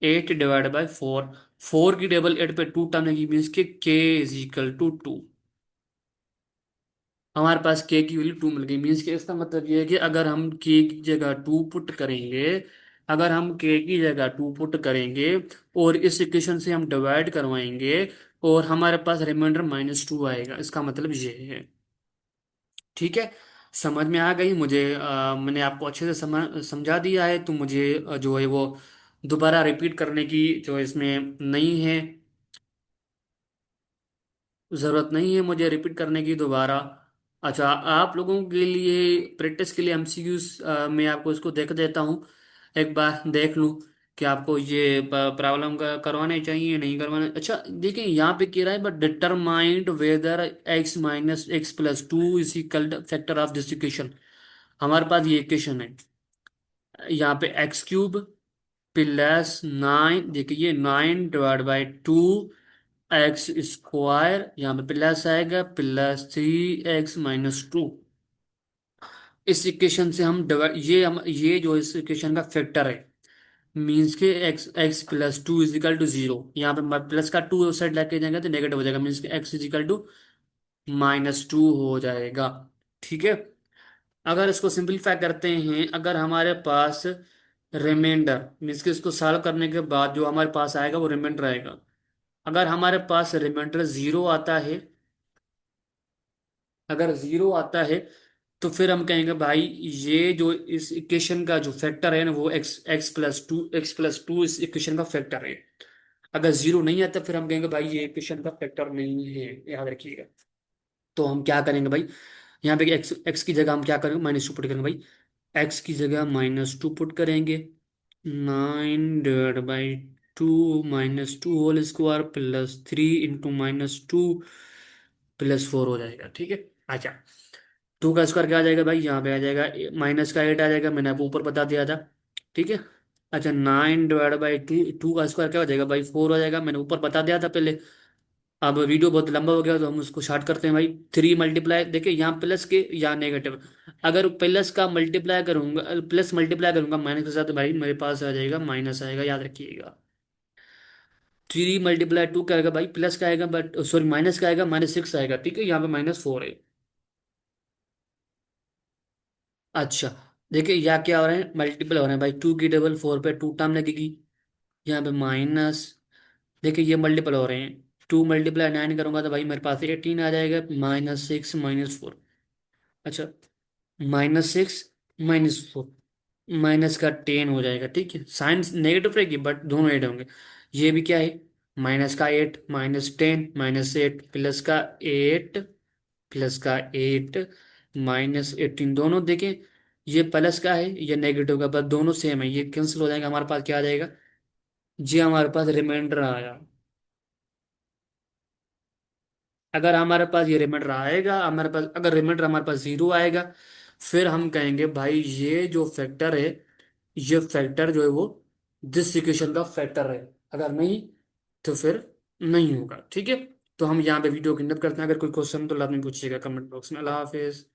8 / 4। 4 की टेबल 8 पे 2 टर्म लगी, मीन्स के = 2। हमारे पास के की वैल्यू 2 मिल गई, मीन्स के इसका मतलब ये है कि अगर हम के की जगह 2 पुट करेंगे, अगर हम के की जगह 2 पुट करेंगे और इस इक्वेशन से हम डिवाइड करवाएंगे और हमारे पास रिमाइंडर -2 आएगा, इसका मतलब ये है। ठीक है। समझ में आ गई मुझे, मैंने आपको अच्छे से समझा दिया है, तो मुझे जो है वो दोबारा रिपीट करने की जो इसमें नहीं है, ज़रूरत नहीं है मुझे रिपीट करने की दोबारा। अच्छा, आप लोगों के लिए प्रैक्टिस के लिए एमसीक्यूज मैं आपको इसको देख देता हूँ, एक बार देख लूँ कि आपको ये प्रॉब्लम का करवाने चाहिए नहीं करवाने। अच्छा देखिए, यहाँ पे कह रहा है, but determined whether x - x + 2 is equal factor of this equation. हमारे पास ये इक्वेशन है, यहाँ पे x³ +9, देखिए ये 9/2 x², यहाँ पे प्लस आएगा +3x - 2। इस इक्वेशन से हम डिवाइड, ये जो इस इक्वेशन का फैक्टर है, मीन्स के x + 2 = 0। यहाँ पे प्लस का 2 उस साइड लेके जाएंगे तो नेगेटिव हो जाएगा, मीन्स के x = -2 हो जाएगा। ठीक है। अगर इसको सिंपलीफाई करते हैं, अगर हमारे पास रिमाइंडर, मीन्स के इसको सॉल्व करने के बाद जो हमारे पास आएगा वो रिमाइंडर आएगा। अगर हमारे पास रिमाइंडर 0 आता है, अगर 0 आता है तो फिर हम कहेंगे भाई ये जो इस इक्वेशन का जो फैक्टर है ना, वो x + 2 इस इक्वेशन का फैक्टर है। अगर 0 नहीं आता फिर हम कहेंगे भाई ये इक्वेशन का फैक्टर नहीं है, याद रखिएगा। तो हम क्या करेंगे भाई, यहाँ पे एक्स एक्स की जगह हम क्या करेंगे, -2 पुट करेंगे भाई। एक्स की जगह -2 पुट करेंगे, 9/2 -2 होल स्क्वायर +3 × -2 + 4 हो जाएगा। ठीक है। अच्छा, 2 का स्क्वायर क्या आ जाएगा भाई, यहाँ पे आ जाएगा -8 आ जाएगा, मैंने आपको ऊपर बता दिया था। ठीक है। अच्छा, 9/2, 2 का स्क्वायर क्या हो जाएगा भाई, 4 हो जाएगा, मैंने ऊपर बता दिया था पहले। अब वीडियो बहुत लंबा हो गया तो हम उसको शॉर्ट करते हैं भाई। 3 देखिए यहाँ प्लस के या नेगेटिव, अगर प्लस का मल्टीप्लाई करूंगा, प्लस मल्टीप्लाई करूंगा माइनस के साथ, तो भाई मेरे पास आ जाएगा माइनस आएगा, याद रखिएगा। 3 × 2 क्या आएगा भाई, प्लस का आएगा, बट सॉरी माइनस का आएगा, -6 आएगा। ठीक है, यहाँ पे -4 है। अच्छा, देखिए यहाँ क्या हो रहा है, मल्टीपल हो रहे हैं भाई, 2 की टेबल 4 पे 2 टर्म लगेगी, यहाँ पे माइनस, देखिए ये मल्टीपल हो रहे हैं। 2 × 9 करूंगा तो भाई मेरे पास 18 आ जाएगा, -6 -4। अच्छा, -6 -4, माइनस का 10 हो जाएगा, ठीक है, साइन नेगेटिव रहेगी बट दोनों एड होंगे। ये भी क्या है, माइनस का 8 -10 -8 प्लस का 8 -18, दोनों देखें, ये प्लस का है ये नेगेटिव का, बस दोनों सेम है, ये कैंसिल हो जाएगा, हमारे पास क्या आ जाएगा, जी हमारे पास रिमाइंडर आया। अगर हमारे पास ये रिमाइंडर आएगा, हमारे पास अगर रिमाइंडर हमारे पास जीरो आएगा, फिर हम कहेंगे भाई ये जो फैक्टर है, ये फैक्टर जो है वो दिस इक्वेशन का फैक्टर है। अगर नहीं तो फिर नहीं होगा, ठीक है। तो हम यहाँ पे वीडियो को एंड करते हैं। अगर कोई क्वेश्चन तो लाजमी पूछिएगा कमेंट बॉक्स में। अल्लाह हाफिज।